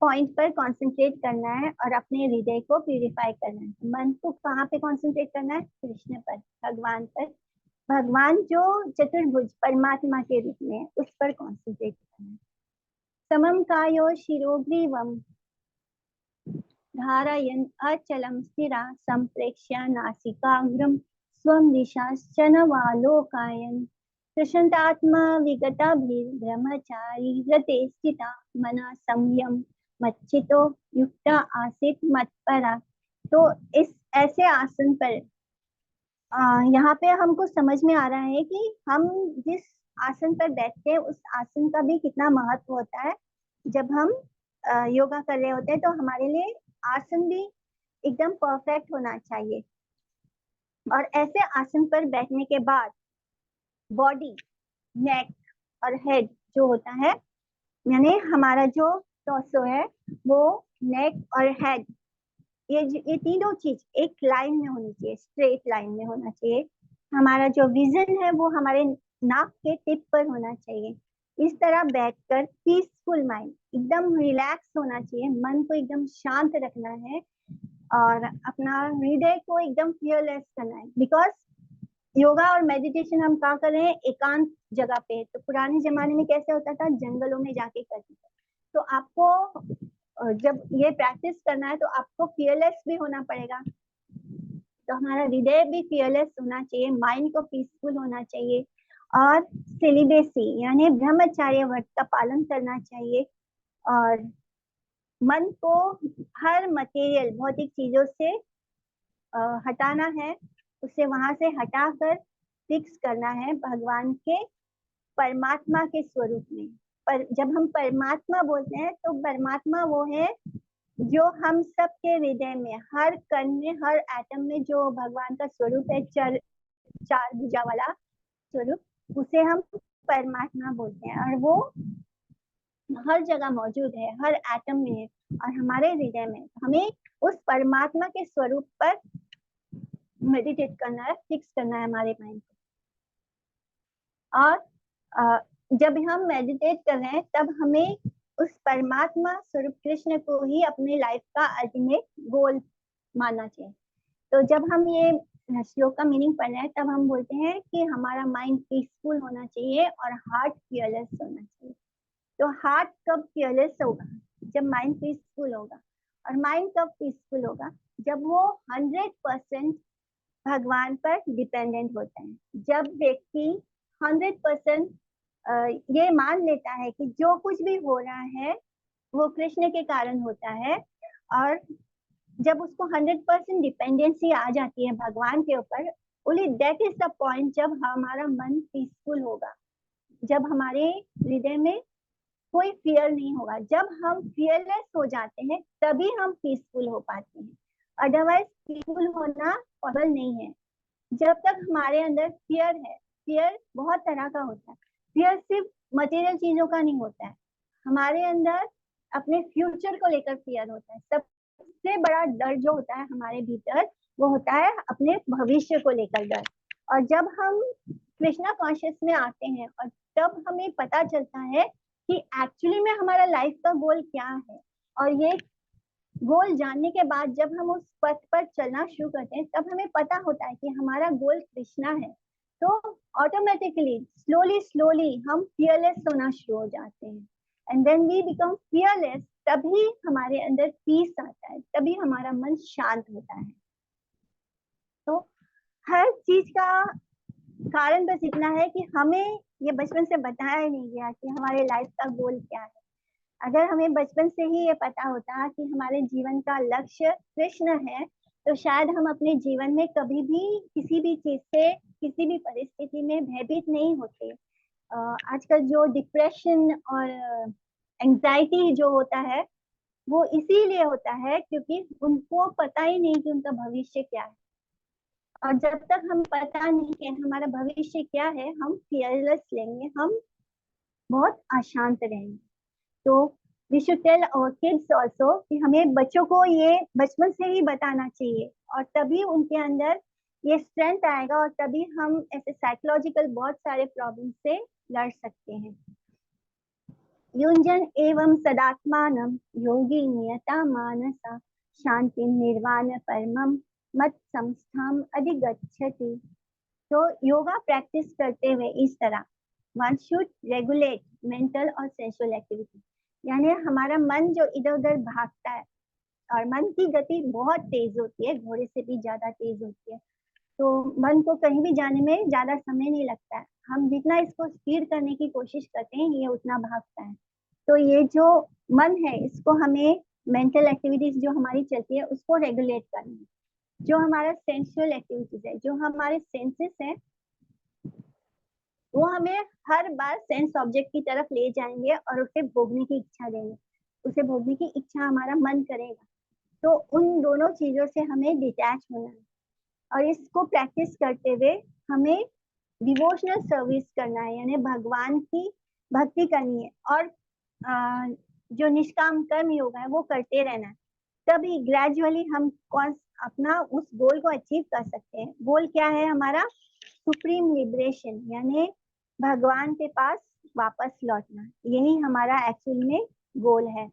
पॉइंट पर कंसंट्रेट करना है और अपने हृदय को प्यूरिफाई करना है। मन को कहाँ पे कंसंट्रेट करना है? कृष्ण पर, भगवान पर। भगवान जो चतुर्भुज परमात्मा के रूप में, उस पर कंसंट्रेट करना है। समम कायो शिरोग्रीवम धारयन् अचलं स्थिरा संप्रेक्ष्य नासिकाग्रं स्वं दिशाश्चनवालोकयन् प्रशान्तात्मा विगताभिर्ब्रह्मचारी व्रते स्थिता मनः संयम मच्चितो युक्ता आसीत् मत्परा। तो इस ऐसे आसन पर यहाँ पे हमको समझ में आ रहा है कि हम जिस आसन पर बैठते हैं उस आसन का भी कितना महत्व होता है। जब हम योगा कर रहे होते हैं तो हमारे लिए आसन भी एकदम परफेक्ट होना चाहिए। और ऐसे आसन पर बैठने के बाद बॉडी, नेक और हेड जो होता है, यानी हमारा जो टॉर्सो है वो नेक और हेड, ये तीनों चीज एक लाइन में होनी चाहिए, स्ट्रेट लाइन में होना चाहिए। हमारा जो विजन है वो हमारे नाक के टिप पर होना चाहिए। इस तरह बैठकर पीसफुल माइंड, एकदम रिलैक्स होना चाहिए, मन को एकदम शांत रखना है और अपना हृदय को एकदम फियरलेस करना है। बिकॉज योगा और मेडिटेशन हम क्या कर रहे हैं? एकांत जगह पे। तो पुराने जमाने में कैसे होता था? जंगलों में जाके करते थे। तो आपको जब ये प्रैक्टिस करना है तो आपको फियरलेस भी होना पड़ेगा। तो हमारा हृदय भी फियरलेस होना चाहिए, माइंड को पीसफुल होना चाहिए, और सेलिबेसी यानी ब्रह्मचार्य व्रत का पालन करना चाहिए, और मन को हर मटेरियल भौतिक चीजों से हटाना है, उसे वहां से हटाकर फिक्स करना है भगवान के परमात्मा के स्वरूप में। पर जब हम परमात्मा बोलते हैं तो परमात्मा वो है जो हम सब के हृदय में, हर कण में, हर एटम में जो भगवान का स्वरूप है, चार भुजा वाला स्वरूप, उसे हम परमात्मा बोलते हैं, और वो हर जगह मौजूद है, हर एटम में है और हमारे हृदय में। हमें उस परमात्मा के स्वरूप पर मेडिटेट करना है, फिक्स करना है हमारे माइंड को। और जब हम मेडिटेट कर रहे हैं तब हमें उस परमात्मा स्वरूप कृष्ण को ही अपने लाइफ का अल्टीमेट गोल मानना चाहिए। तो जब हम ये श्लोक का मीनिंग पढ़ रहे हैं तब हम बोलते हैं कि हमारा माइंड पीसफुल होना चाहिए और हार्ट फियरलेस होना चाहिए। तो हार्ट कब फियरलेस होगा? जब माइंड पीसफुल होगा। और माइंड कब पीसफुल होगा? जब वो 100% भगवान पर डिपेंडेंट होता है। जब व्यक्ति 100% ये मान लेता है कि जो कुछ भी हो रहा है वो कृष्ण के कारण होता है, और जब उसको 100% डिपेंडेंसी आ जाती है भगवान के ऊपर, only that is the point जब हमारा मन पीसफुल होगा, जब हमारे हृदय में कोई फियर नहीं होगा। जब हम फियरलेस हो जाते हैं तभी हम पीसफुल हो पाते हैं, अदरवाइज पीसफुल होना पॉसिबल नहीं है। जब तक हमारे अंदर फियर है, फियर बहुत तरह का होता है, फियर सिर्फ मटेरियल चीजों का नहीं होता है, हमारे अंदर अपने फ्यूचर को लेकर फियर होता है। सबसे बड़ा डर जो होता है हमारे भीतर वो होता है अपने भविष्य को लेकर डर। और जब हम कृष्णा कॉन्शियस में आते हैं और तब हमें पता चलता है कि एक्चुअली में हमारा लाइफ का गोल क्या है, और ये गोल जानने के बाद जब हम उस पथ पर चलना शुरू करते हैं तब हमें पता होता है कि हमारा गोल कृष्णा है। तो ऑटोमेटिकली स्लोली स्लोली हम फियरलेस होना शुरू हो जाते हैं, and then we become fearless. तभी हमारे अंदर पीस आता है, तभी हमारा मन शांत होता है। तो हर चीज का कारण बस इतना है कि हमें ये बचपन से बताया ही नहीं गया कि हमारे लाइफ का गोल क्या है। अगर हमें बचपन से ही ये पता होता कि हमारे जीवन का लक्ष्य कृष्ण है तो शायद हम अपने जीवन में कभी भी किसी भी चीज से, किसी भी परिस्थिति में भयभीत नहीं होते। आजकल जो डिप्रेशन और एंजाइटी जो होता है वो इसीलिए होता है क्योंकि उनको पता ही नहीं कि उनका भविष्य क्या है। और जब तक हम पता नहीं कि हमारा भविष्य क्या है, हम फियरलेस लेंगे, हम बहुत अशांत रहेंगे। तो we should tell our kids also कि हमें बच्चों को ये बचपन से ही बताना चाहिए, और तभी उनके अंदर ये स्ट्रेंथ आएगा, और तभी हम ऐसे साइकोलॉजिकल बहुत सारे प्रॉब्लम से लड़ सकते हैं। युंजन एवं सदात्मानं योगी नियता मानसा शांति निर्वाण परमम मत संस्थाम अधिगच्छति। तो योगा प्रैक्टिस करते हुए इस तरह वन शुड रेगुलेट मेंटल और सेंसुअल एक्टिविटी, यानी हमारा मन जो इधर उधर भागता है, और मन की गति बहुत तेज होती है, घोड़े से भी ज्यादा तेज होती है, तो मन को कहीं भी जाने में ज्यादा समय नहीं लगता है। हम जितना इसको स्पीड करने की कोशिश करते हैं ये उतना भागता है। तो ये जो मन है इसको हमें मेंटल एक्टिविटीज जो हमारी चलती है उसको रेगुलेट करना है। जो हमारा सेंसुअल एक्टिविटीज है, जो हमारे सेंसेस है, वो हमें हर बार सेंस ऑब्जेक्ट की तरफ ले जाएंगे और उसे भोगने की इच्छा देंगे, उसे भोगने की इच्छा हमारा मन करेगा। तो उन दोनों चीजों से हमें डिटैच होना है, और इसको प्रैक्टिस करते हुए हमें डिवोशनल सर्विस करना है, यानी भगवान की भक्ति करनी है, और जो निष्काम कर्म योग है वो करते रहना है। तभी ग्रेजुअली हम अपना उस गोल को अचीव कर सकते हैं। गोल क्या है हमारा? सुप्रीम लिबरेशन, यानी भगवान के पास वापस लौटना, यही हमारा एक्चुअल में गोल है।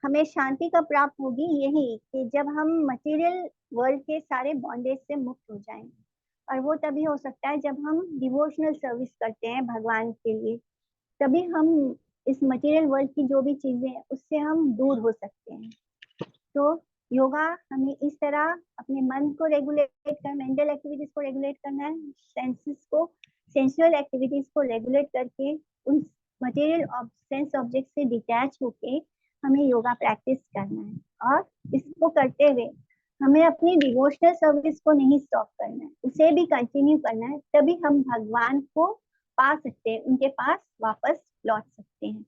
हमें शांति कब प्राप्त होगी? यही कि जब हम मटेरियल वर्ल्ड के सारे बॉन्डेज से मुक्त हो जाएंगे, और वो तभी हो सकता है जब हम डिवोशनल सर्विस करते हैं भगवान के लिए। तभी हम इस मटेरियल वर्ल्ड की जो भी चीजें हैं उससे हम दूर हो सकते हैं। तो योगा हमें इस तरह अपने मन को रेगुलेट कर, मेंटल एक्टिविटीज को रेगुलेट करना है, सेंसेस को, सेंसुअल एक्टिविटीज को रेगुलेट करके उन मटेरियल सेंस ऑब्जेक्ट से डिटैच होके हमें योगा प्रैक्टिस करना है। और इसको करते हुए हमें अपनी डिवोशनल सर्विस को नहीं स्टॉप करना है, उसे भी कंटिन्यू करना है, तभी हम भगवान को पा सकते हैं, उनके पास वापस लौट सकते हैं।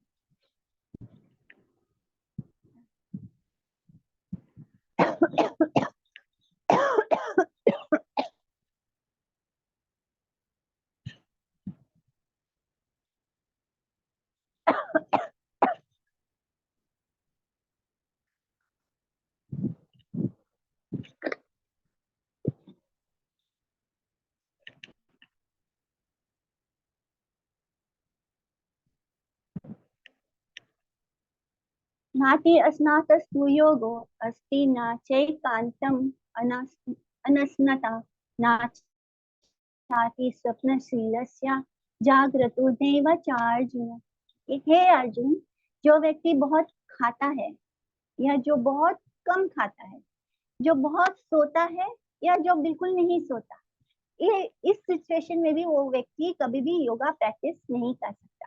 नाति अस्नातस्तु योगो अस्ति न चैकान्तम् अनस्नता नाति स्वप्नशीलस्य जाग्रतो नैव चार्जुन। हे अर्जुन, जो व्यक्ति बहुत खाता है या जो बहुत कम खाता है, जो बहुत सोता है या जो बिल्कुल नहीं सोता, ये इस सिचुएशन में भी वो व्यक्ति कभी भी योगा प्रैक्टिस नहीं कर सकता।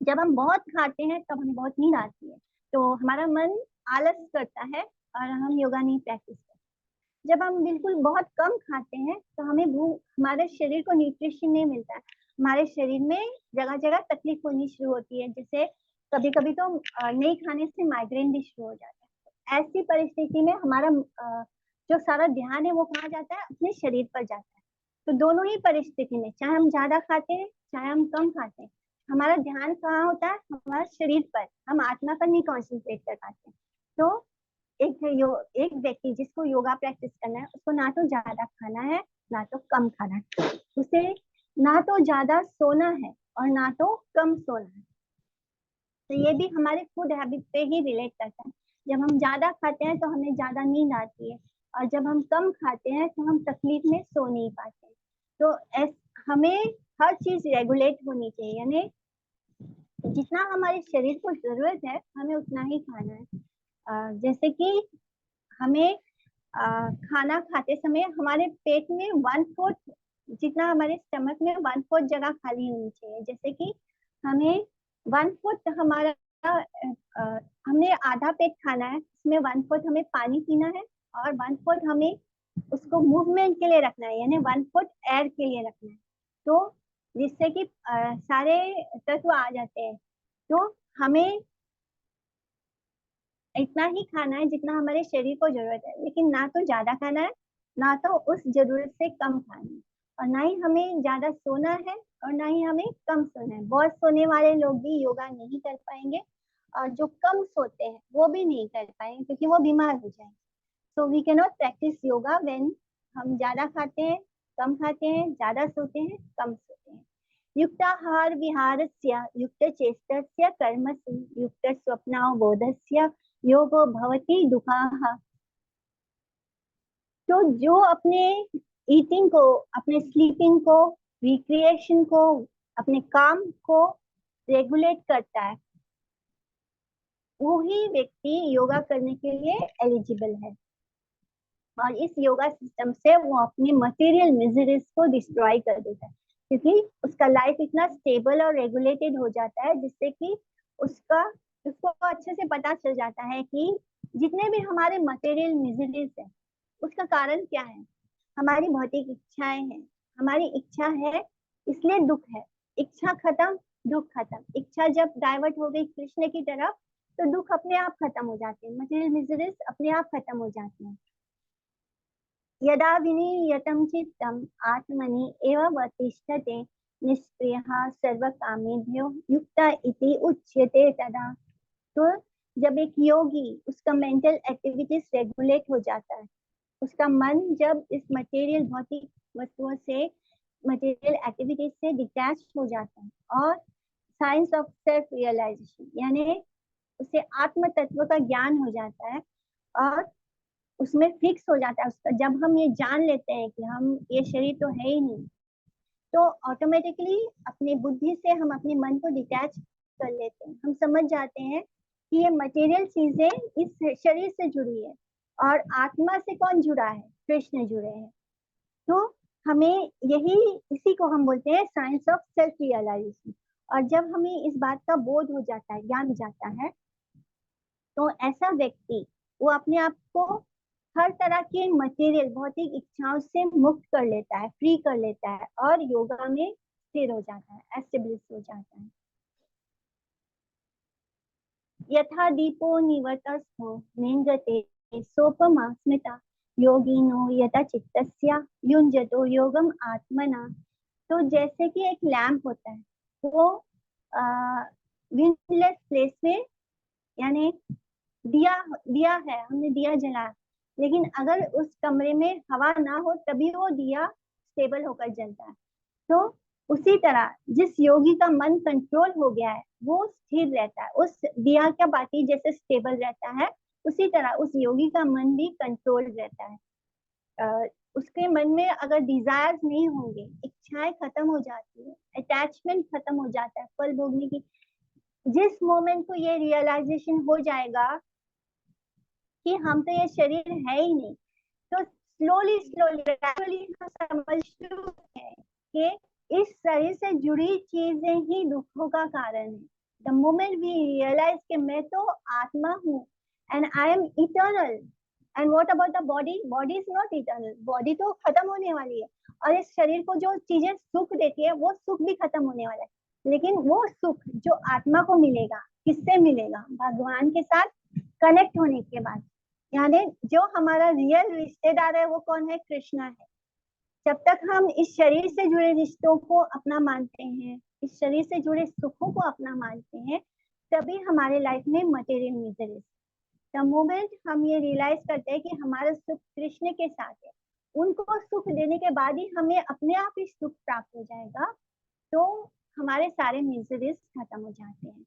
जब हम बहुत खाते हैं तब हमें बहुत नींद आती है, तो हमारा मन आलस करता है और हम योगा नहीं प्रैक्टिस करते। जब हम बिल्कुल बहुत कम खाते हैं तो हमें भूख, हमारे शरीर को न्यूट्रिशन नहीं मिलता है, हमारे शरीर में जगह जगह तकलीफ होनी शुरू होती है, जैसे कभी कभी तो नहीं खाने से माइग्रेन भी शुरू हो जाता है। ऐसी परिस्थिति में हमारा जो सारा ध्यान है वो कहाँ जाता है, अपने शरीर पर जाता है। तो दोनों ही परिस्थिति में, चाहे हम ज्यादा खाते हैं चाहे हम कम खाते हैं, हमारा ध्यान कहाँ होता है, हमारा शरीर पर, हम आत्मा पर नहीं कॉन्सेंट्रेट कर पाते। तो एक व्यक्ति जिसको योगा प्रैक्टिस करना है, उसको ना तो ज्यादा खाना है ना तो कम खाना है, उसे ना तो ज्यादा सोना है और ना तो कम सोना है। तो ये भी हमारे फूड हैबिट पे ही रिलेट करता है। जब हम ज्यादा खाते हैं तो हमें ज्यादा नींद आती है, और जब हम कम खाते हैं तो हम तकलीफ में सो नहीं पाते। तो हमें हर चीज रेगुलेट होनी चाहिए, यानी जितना हमारे शरीर को जरूरत है हमें उतना ही खाना है। जैसे कि हमें खाना खाते समय हमारे पेट में 1/4 जितना, हमारे स्टमक में 1/4 जगह खाली होनी चाहिए। जैसे कि हमें 1/4 हमारा हमने आधा पेट खाना है, उसमें 1/4 हमें पानी पीना है और 1/4 हमें उसको मूवमेंट के लिए रखना है, यानी 1/4 एयर के लिए रखना है। तो जिससे कि सारे तत्व आ जाते हैं। तो हमें इतना ही खाना है जितना हमारे शरीर को जरूरत है, लेकिन ना तो ज्यादा खाना है ना तो उस जरूरत से कम खाना है, और ना ही हमें ज्यादा सोना है और ना ही हमें कम सोना है। बहुत सोने वाले लोग भी योगा नहीं कर पाएंगे, और जो कम सोते हैं वो भी नहीं कर पाएंगे क्योंकि वो बीमार हो जाएंगे। So we can not practise yoga when हम ज्यादा खाते हैं, कम खाते हैं, ज्यादा सोते हैं, कम सोते हैं। युक्ताहार विहारस्य युक्तचेष्टस्य कर्मसु युक्तस्वप्नावबोधस्य योगो भवति दुःखः। तो जो अपने ईटिंग को, अपने स्लीपिंग को, रिक्रिएशन को, अपने काम को रेगुलेट करता है, वही व्यक्ति योगा करने के लिए एलिजिबल है। और इस योगा सिस्टम से वो अपनी मटेरियल मिजरीज को डिस्ट्रॉय कर देता है, क्योंकि उसका लाइफ इतना स्टेबल और रेगुलेटेड हो जाता है, जिससे कि उसको अच्छे से पता चल जाता है कि जितने भी हमारे मटेरियल मिजरीज है उसका कारण क्या है। हमारी भौतिक इच्छाएं हैं, हमारी इच्छा है इसलिए दुख है, इच्छा खत्म दुख खत्म। इच्छा जब डाइवर्ट हो गई कृष्ण की तरफ तो दुख अपने आप खत्म हो जाते हैं, मटेरियल मिजरीज अपने आप खत्म हो जाते हैं। यदा विनियतं चित्तम् आत्मनि एव अवतिष्ठते निष्क्रियः सर्वकामेभ्यो युक्त इति उच्यते तदा। तो जब एक योगी, उसका मेंटल एक्टिविटीज रेगुलेट हो जाता है, उसका मन जब इस मटेरियल भौतिक वस्तुओं से, मटेरियल एक्टिविटीज से डिटैच हो जाता है, और साइंस ऑफ सेल्फ रियलाइजेशन यानी उसे आत्म तत्व का ज्ञान हो जाता है, और उसमें फिक्स हो जाता है उसका। जब हम ये जान लेते हैं कि हम, ये शरीर तो है ही नहीं, तो ऑटोमेटिकली अपनी बुद्धि से हम अपने मन को डिटैच कर लेते हैं, हम समझ जाते हैं कि ये मटेरियल चीजें इस शरीर से जुड़ी है और आत्मा से कौन जुड़ा है, कृष्ण जुड़े हैं। तो हमें यही, इसी को हम बोलते हैं साइंस ऑफ सेल्फ रियलाइजेशन। और जब हमें इस बात का बोध हो जाता है, ज्ञान जाता है, तो ऐसा व्यक्ति वो अपने आप को हर तरह के मटेरियल भौतिक इच्छाओं से मुक्त कर लेता है, फ्री कर लेता है और योगा में स्थिर हो जाता है, एस्टेब्लिश हो जाता है। यथा दीपो निवर्तस्थो नेंगते सोपमा स्मिता योगिनो यथा चित्तस्य युञ्जतो योगम आत्मना। तो जैसे कि एक लैंप होता है, वो विंडलेस प्लेस में, यानी दिया दिया है, हमने दिया जलाया, लेकिन अगर उस कमरे में हवा ना हो तभी वो दिया स्टेबल होकर जलता है। तो उसी तरह जिस योगी का मन कंट्रोल हो गया है वो स्थिर रहता है, उस दिया का बाती जैसे स्टेबल रहता है, उसी तरह उस योगी का मन भी कंट्रोल रहता है। उसके मन में अगर डिजायर्स नहीं होंगे, इच्छाएं खत्म हो जाती है, अटैचमेंट खत्म हो जाता है फल भोगने की। जिस मोमेंट को ये रियलाइजेशन हो जाएगा कि हम तो ये शरीर है ही नहीं, तो स्लोली स्लोली ग्रेजुअली हम समझ शुरू है कि इस शरीर से जुड़ी चीजें ही दुखों का कारण है। द मोमेंट वी रियलाइज कि मैं तो आत्मा हूँ and I am eternal, and what about the body, body is not eternal, body तो खत्म होने वाली है, और इस शरीर को जो चीजें सुख देती है वो सुख भी खत्म होने वाला है। लेकिन वो सुख जो आत्मा को मिलेगा, किससे मिलेगा? भगवान के साथ कनेक्ट होने के बाद। यानी जो हमारा रियल रिश्तेदार है वो कौन है? कृष्णा है। जब तक हम इस शरीर से जुड़े रिश्तों को अपना मानते हैं, इस शरीर से जुड़े सुखों को अपना मानते हैं, तभी हमारे लाइफ में मटेरियल मिजरीज। द मोमेंट हम ये रियलाइज करते हैं कि हमारा सुख कृष्ण के साथ है, उनको सुख देने के बाद ही हमें अपने आप ही सुख प्राप्त हो जाएगा, तो हमारे सारे मिजरीज खत्म हो जाते हैं।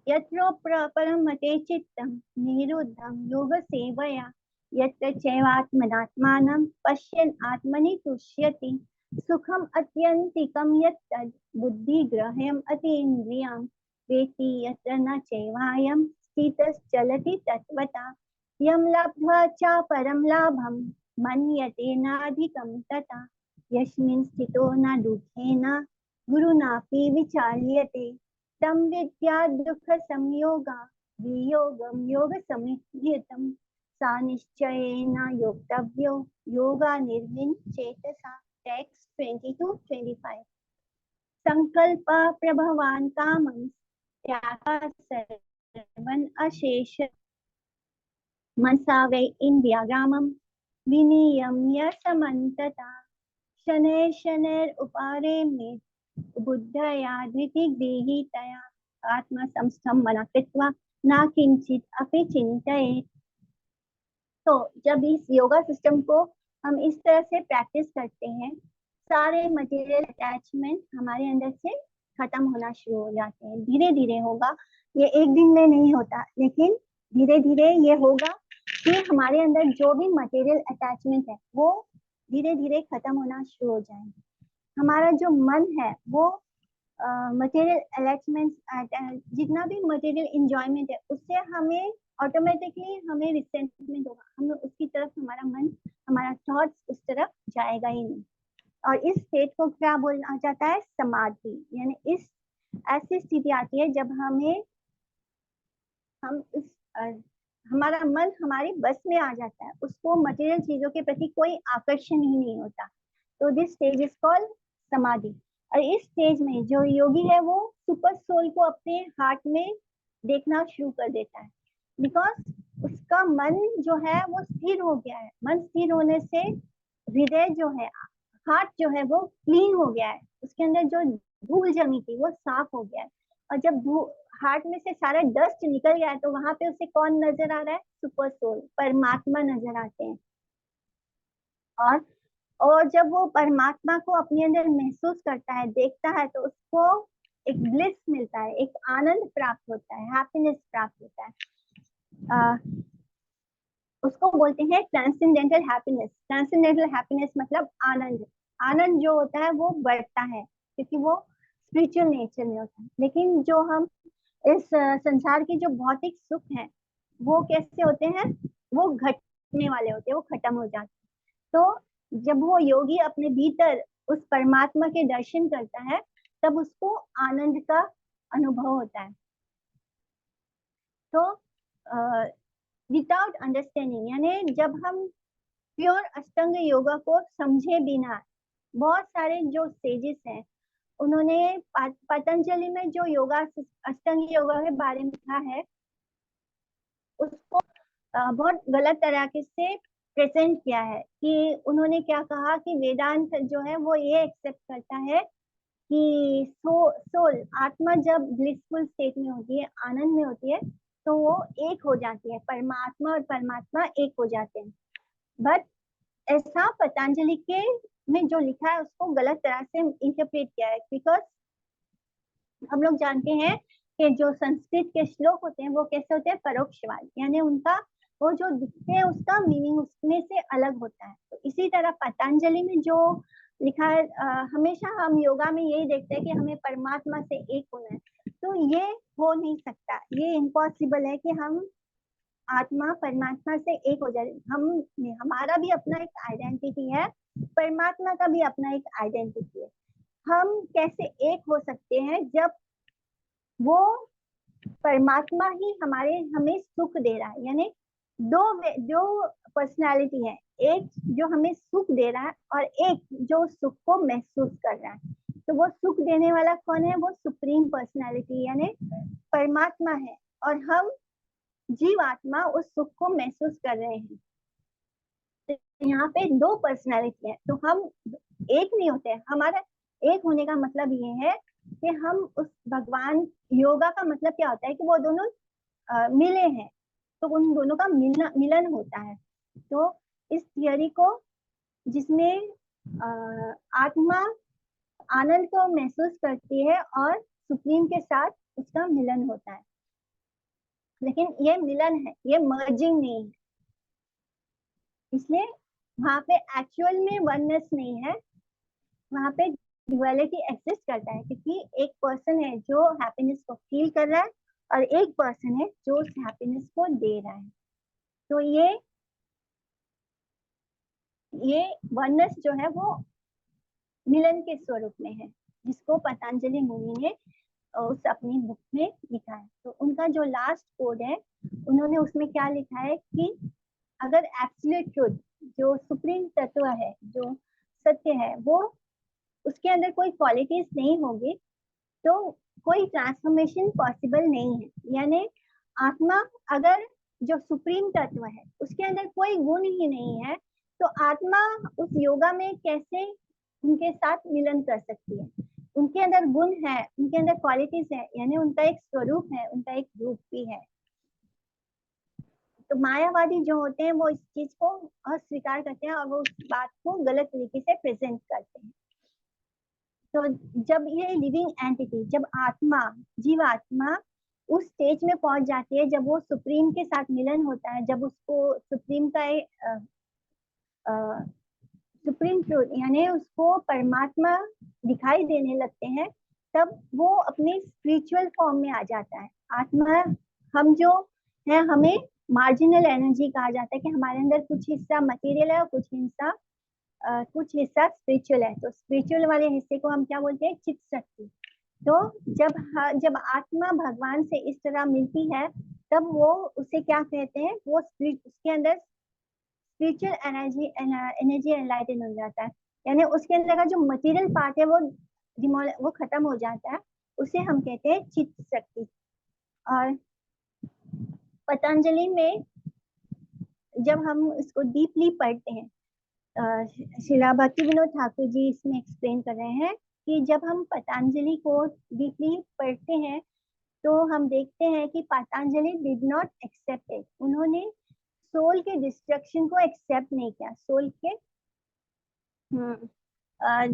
यत्रो परमते चित्तं निरुद्धं योग सेवया यत्र चैवात्मनात्मानं पश्यन् आत्मनि तुष्यति सुखम अत्यंतिकं यत्तद् बुद्धिग्राह्यम् अतीन्द्रियं वेत्ति यत्र न चैवायं स्थितश्चलति तत्त्वता यं लब्ध्वा च परं लाभं मन्यते नाधिकं तथा यस्मिन् स्थितो न दुःखेन गुरुणापि विचाल्यते तम विद्या दुख संयोगा वियोगम योग समित्यतम सा निश्चयेन योक्तव्यो योगा निर्विन चेतसा। टेक्स्ट 22-25। संकल्प प्रभवान कामं त्यागा सर्वं अशेष मनसा वै इंद्रियाग्रामं विनियम्य समन्तता शनैः शनैः उपारे में बुद्धया धृतिगृहीतया आत्मसंस्थं मना कृत्वा न किंचित अपि चिंतयेत्। तो जब इस योगा सिस्टम को हम इस तरह से प्रैक्टिस करते हैं, सारे मटेरियल अटैचमेंट हमारे अंदर से खत्म होना शुरू हो जाते हैं। धीरे धीरे होगा, ये एक दिन में नहीं होता, लेकिन धीरे धीरे ये होगा कि हमारे अंदर जो भी मटेरियल अटैचमेंट है वो धीरे धीरे खत्म होना शुरू हो जाएंगे। हमारा जो मन है वो मटेरियल अटैचमेंट, जितना भी मटेरियल इंजॉयमेंट है उससे हमें ऑटोमेटिकली हमें रिसेंटमेंट होगा, हमें उसकी तरफ हमारा मन, हमारा थॉट्स उस तरफ जाएगा ही नहीं। और इस स्टेट को क्या बोला जाता है? समाधि। यानी इस ऐसी स्थिति आती है जब हम इस हमारा मन हमारे बस में आ जाता है, उसको मटेरियल चीजों के प्रति कोई आकर्षण ही नहीं होता। तो दिस स्टेज इज कॉल्ड समाधि। और इस स्टेज में जो योगी है वो सुपर सोल को अपने हार्ट में देखना शुरू कर देता है, बिकॉज उसका मन जो है वो स्थिर हो गया है। मन स्थिर होने से हृदय जो है, हार्ट जो है वो क्लीन हो गया है, उसके अंदर जो धूल जमी थी वो साफ हो गया है। और जब हार्ट में से सारा डस्ट निकल गया है तो वहां पे उसे कौन नजर आ रहा है? सुपर सोल, परमात्मा नजर आते हैं। और जब वो परमात्मा को अपने अंदर महसूस करता है, देखता है, तो उसको एक ब्लिस मिलता है, एक आनंद प्राप्त होता है, हैप्पीनेस प्राप्त होता है। उसको बोलते हैं ट्रांसेंडेंटल हैप्पीनेस। ट्रांसेंडेंटल हैप्पीनेस मतलब आनंद। आनंद जो होता है वो बढ़ता है, क्योंकि वो स्पिरिचुअल नेचर में होता है। लेकिन जो हम इस संसार के जो भौतिक सुख हैं वो कैसे होते हैं, वो घटने वाले होते हैं, वो खत्म हो जाते हैं। तो जब वो योगी अपने भीतर उस परमात्मा के दर्शन करता है तब उसको आनंद का अनुभव होता है। तो विदाउट अंडरस्टैंडिंग, यानी जब हम प्योर अष्टांग योगा को समझे बिना, बहुत सारे जो सेजेस हैं उन्होंने पतंजलि में जो योगा अष्टांग योगा के बारे में लिखा है उसको बहुत गलत तरीके से प्रेजेंट किया है। कि उन्होंने क्या कहा कि वेदांत जो है वो ये एक्सेप्ट करता है कि सोल आत्मा जब ब्लिसफुल स्टेट में होती है, आनंद में होती है, तो वो एक हो जाती है, परमात्मा और परमात्मा एक हो जाते हैं। बट ऐसा पतंजलि के में जो लिखा है उसको गलत तरह से इंटरप्रेट किया है। बिकॉज हम लोग जानते हैं कि जो संस्कृत के श्लोक होते हैं वो कैसे होते हैं, परोक्षवाद, यानी उनका वो जो दिखते हैं उसका मीनिंग उसमें से अलग होता है। तो इसी तरह पतंजलि में जो लिखा है, हमेशा हम योगा में यही देखते हैं कि हमें परमात्मा से एक होना है। तो ये हो नहीं सकता, ये इम्पॉसिबल है कि हम आत्मा परमात्मा से एक हो जाए। हम हमारा भी अपना एक आइडेंटिटी है, परमात्मा का भी अपना एक आइडेंटिटी है। हम कैसे एक हो सकते हैं जब वो परमात्मा ही हमें सुख दे रहा है। यानी दो पर्सनालिटी है, एक जो हमें सुख दे रहा है और एक जो सुख को महसूस कर रहा है। तो वो सुख देने वाला कौन है, वो सुप्रीम पर्सनालिटी यानी परमात्मा है, और हम जीव आत्मा उस सुख को महसूस कर रहे हैं। तो यहाँ पे दो पर्सनालिटी है, तो हम एक नहीं होते। हमारा एक होने का मतलब ये है कि हम उस भगवान, योगा का मतलब क्या होता है कि वो दोनों मिले हैं, तो उन दोनों का मिलन होता है। तो इस थियोरी को, जिसमें आत्मा आनंद को महसूस करती है और सुप्रीम के साथ उसका मिलन होता है, लेकिन ये मिलन है, ये मर्जिंग नहीं है। इसलिए वहां पे एक्चुअल में वननेस नहीं है, वहां पे ड्युअलिटी एग्जिस्ट करता है, क्योंकि एक पर्सन है जो हैप्पीनेस को फील कर रहा है और एक पर्सन है जो उस हैप्पीनेस को दे रहा है। तो ये वननेस जो है वो मिलन के स्वरूप में है, जिसको पतंजलि मुनि ने उस अपनी बुक में लिखा है। तो उनका जो लास्ट कोड है, उन्होंने उसमें क्या लिखा है कि अगर एब्सोल्यूट ट्रुथ, जो सुप्रीम तत्व है, जो सत्य है, वो उसके अंदर कोई क्वालिटीज नहीं होगी तो कोई ट्रांसफॉर्मेशन पॉसिबल नहीं है। यानी आत्मा, अगर जो सुप्रीम तत्व है उसके अंदर कोई गुण ही नहीं है, तो आत्मा उस योगा में कैसे उनके साथ मिलन कर सकती है। उनके अंदर गुण है, उनके अंदर क्वालिटीज है, यानी उनका एक स्वरूप है, उनका एक रूप भी है। तो मायावादी जो होते हैं वो इस चीज को अस्वीकार करते हैं और वो उस बात को गलत तरीके से प्रेजेंट करते हैं। तो जब ये लिविंग एंटिटी, जब आत्मा, जीव आत्मा उस स्टेज में पहुंच जाती है, जब वो सुप्रीम के साथ मिलन होता है, जब उसको सुप्रीम का सुप्रीम ट्रूथ यानी उसको परमात्मा दिखाई देने लगते हैं, तब वो अपने स्पिरिचुअल फॉर्म में आ जाता है। आत्मा, हम जो है, हमें मार्जिनल एनर्जी कहा जाता है कि हमारे अंदर कुछ हिस्सा मटेरियल है और कुछ हिस्सा स्पिरिचुअल है। तो स्पिरिचुअल वाले हिस्से को हम क्या बोलते हैं, चित्त शक्ति। तो जब आत्मा भगवान से इस तरह मिलती है तब वो उसे क्या कहते हैं, वो उसके अंदर स्पिरिचुअल एनर्जी एनलाइटन हो जाता है। यानी उसके अंदर का जो मटेरियल पार्ट है वो खत्म हो जाता है, उसे हम कहते हैं चित्त शक्ति। और पतंजलि में जब हम इसको डीपली पढ़ते हैं, श्रीला भक्ति विनोद ठाकुर जी इसमें एक्सप्लेन कर रहे हैं कि जब हम पतंजलि को डीपली पढ़ते हैं तो हम देखते हैं कि Patanjali did not accept it. उन्होंने सोल के डिस्ट्रक्शन को एक्सेप्ट नहीं किया। सोल के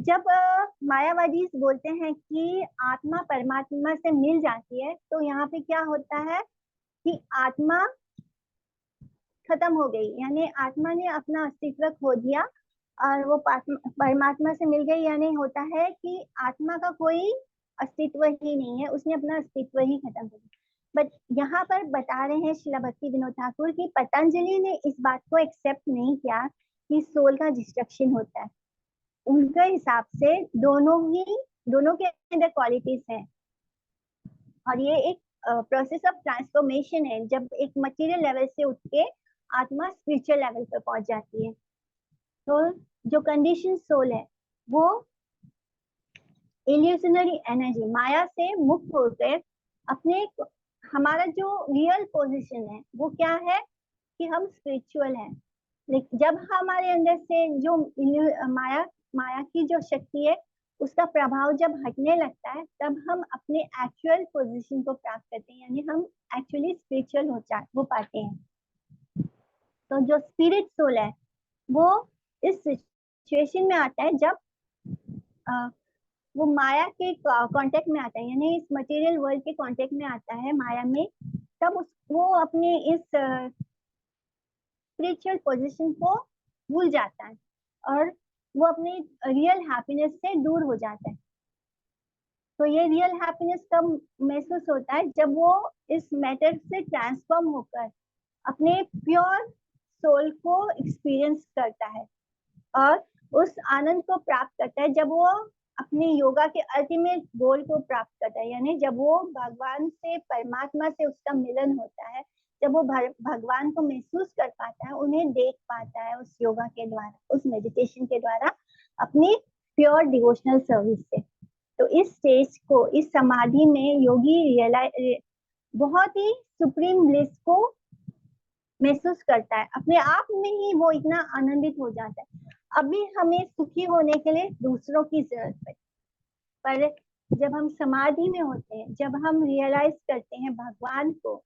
जब मायावादी बोलते हैं कि आत्मा परमात्मा से मिल जाती है, तो यहाँ पे क्या होता है कि आत्मा खत्म हो गई, यानी आत्मा ने अपना अस्तित्व खो दिया और वो परमात्मा से मिल गई। यानी होता है कि आत्मा का कोई अस्तित्व ही नहीं है, उसने अपना अस्तित्व ही खत्म कर दिया। बट यहाँ पर बता रहे हैं श्रीला भक्ति विनोद ठाकुर की पतंजलि ने इस बात को एक्सेप्ट नहीं किया कि सोल का डिस्ट्रक्शन होता है। उनके हिसाब से दोनों के अंदर क्वालिटीज हैं, और ये एक प्रोसेस ऑफ ट्रांसफॉर्मेशन है, जब एक मटेरियल लेवल से उठ के आत्मा स्पिरिचुअल लेवल पर पहुंच जाती है। तो जो कंडीशन सोल है वो इल्यूशनरी एनर्जी, माया से मुक्त होकर अपने हमारा जो रियल पोजीशन है वो क्या है कि हम स्पिरिचुअल हैं। लेकिन जब हमारे अंदर से जो माया की जो शक्ति है उसका प्रभाव जब हटने लगता है, तब हम अपने एक्चुअल पोजीशन को प्राप्त करते हैं, यानी हम एक्चुअली स्पिरिचुअल हो पाते हैं। तो जो स्पिरिट सोल है वो इस सिचुएशन में आता है जब वो माया के कांटेक्ट में आता है, यानी इस मटेरियल वर्ल्ड के कांटेक्ट में आता है माया में, तब वो अपने इस स्पिरिचुअल पोजीशन को भूल जाता है और वो अपने रियल हैप्पीनेस से दूर हो जाता है। तो ये रियल हैप्पीनेस कब महसूस होता है? जब वो इस मैटर से ट्रांसफॉर्म होकर अपने प्योर सोल को एक्सपीरियंस करता है और उस आनंद को प्राप्त करता है, जब वो अपने योगा के अल्टीमेट गोल को प्राप्त करता है, यानी जब वो भगवान से, परमात्मा से उसका मिलन होता है, जब वो भगवान को महसूस कर पाता है, उन्हें देख पाता है उस योगा के द्वारा, उस मेडिटेशन के द्वारा, अपनी प्योर डिवोशनल सर्विस से। तो इस स्टेज को, इस समाधि में योगी रियलाइज बहुत ही सुप्रीम ब्लिस को महसूस करता है, अपने आप में ही वो इतना आनंदित हो जाता है। अभी हमें सुखी होने के लिए दूसरों की जरूरत है, पर जब हम समाधि में होते हैं, जब हम रियलाइज करते हैं भगवान को,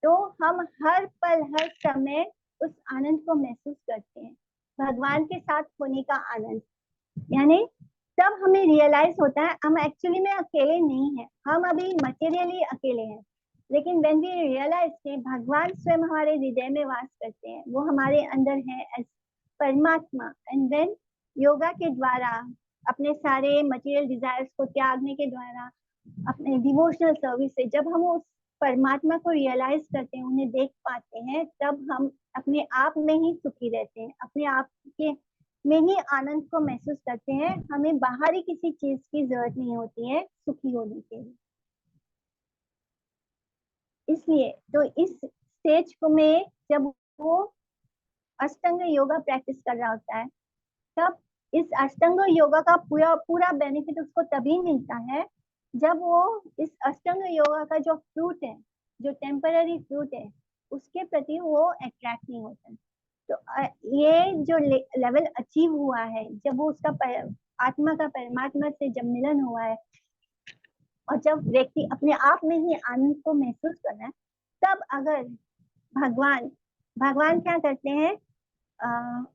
तो हम हर पल हर समय उस आनंद को महसूस करते हैं, भगवान के साथ होने का आनंद। यानी तब हमें रियलाइज होता है हम एक्चुअली में अकेले नहीं हैं, हम अभी मटेरियली अकेले हैं, लेकिन व्हेन वी रियलाइज कि भगवान स्वयं हमारे हृदय में वास करते हैं, वो हमारे अंदर है एज परमात्मा, एंड व्हेन योगा के द्वारा अपने सारे मटेरियल डिजायर्स को त्यागने के द्वारा, अपने डिवोशनल सर्विस से जब हम उस परमात्मा को रियलाइज करते हैं, उन्हें देख पाते हैं, तब हम अपने आप में ही सुखी रहते हैं, अपने आप के में ही आनंद को महसूस करते हैं। हमें बाहरी किसी चीज की जरूरत नहीं होती है सुखी होने के लिए। इसलिए तो इस स्टेज को में जब वो अष्टांग योगा प्रैक्टिस कर रहा होता है, तब इस अष्टांग योगा का पूरा बेनिफिट उसको तभी मिलता है जब वो इस अष्टांग योगा का जो फ्रूट है, जो टेम्पररी फ्रूट है, उसके प्रति वो अट्रैक्ट नहीं होता है। तो ये जो लेवल अचीव हुआ है, जब वो उसका आत्मा का परमात्मा से जब मिलन हुआ है, और जब व्यक्ति अपने आप में ही आनंद को महसूस कर रहा है, तब अगर भगवान क्या करते हैं,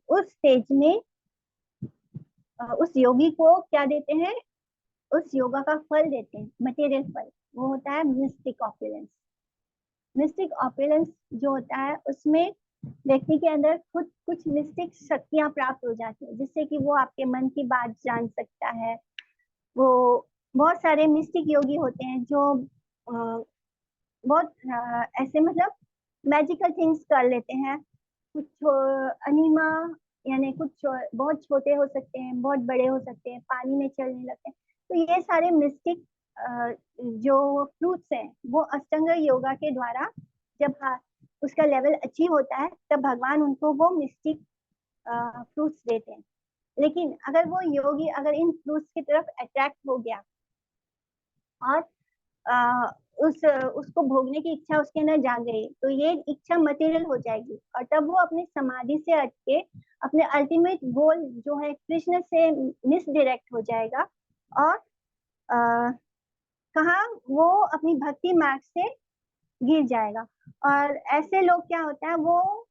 उस स्टेज में उस योगी को क्या देते हैं, उस योगा का फल देते हैं, मटेरियल फल। वो होता है मिस्टिक ऑपुलेंस। मिस्टिक ऑपुलेंस जो होता है, उसमें व्यक्ति के अंदर खुद कुछ मिस्टिक शक्तियां प्राप्त हो जाती है, जिससे कि वो आपके मन की बात जान सकता है। वो बहुत सारे मिस्टिक योगी होते हैं जो बहुत ऐसे मतलब मैजिकल थिंग्स कर लेते हैं। कुछ अनिमा, यानी कुछ बहुत छोटे हो सकते हैं, बहुत बड़े हो सकते हैं, पानी में चलने लगते हैं। तो ये सारे मिस्टिक जो फ्रूट्स हैं, वो अष्टांग योगा के द्वारा जब उसका लेवल अचीव होता है, तब भगवान उनको वो मिस्टिक फ्रूट्स देते हैं। लेकिन अगर वो योगी अगर इन फ्रूट्स की तरफ अट्रैक्ट हो गया और उसको भोगने की इच्छा उसके अंदर जाग गई, तो ये इच्छा मटेरियल हो जाएगी, और तब वो अपनी समाधि से हट के अपने अल्टीमेट गोल जो है कृष्ण से मिसडायरेक्ट हो जाएगा, और कहाँ वो अपनी भक्ति मार्ग से गिर जाएगा। और ऐसे लोग क्या होता है, वो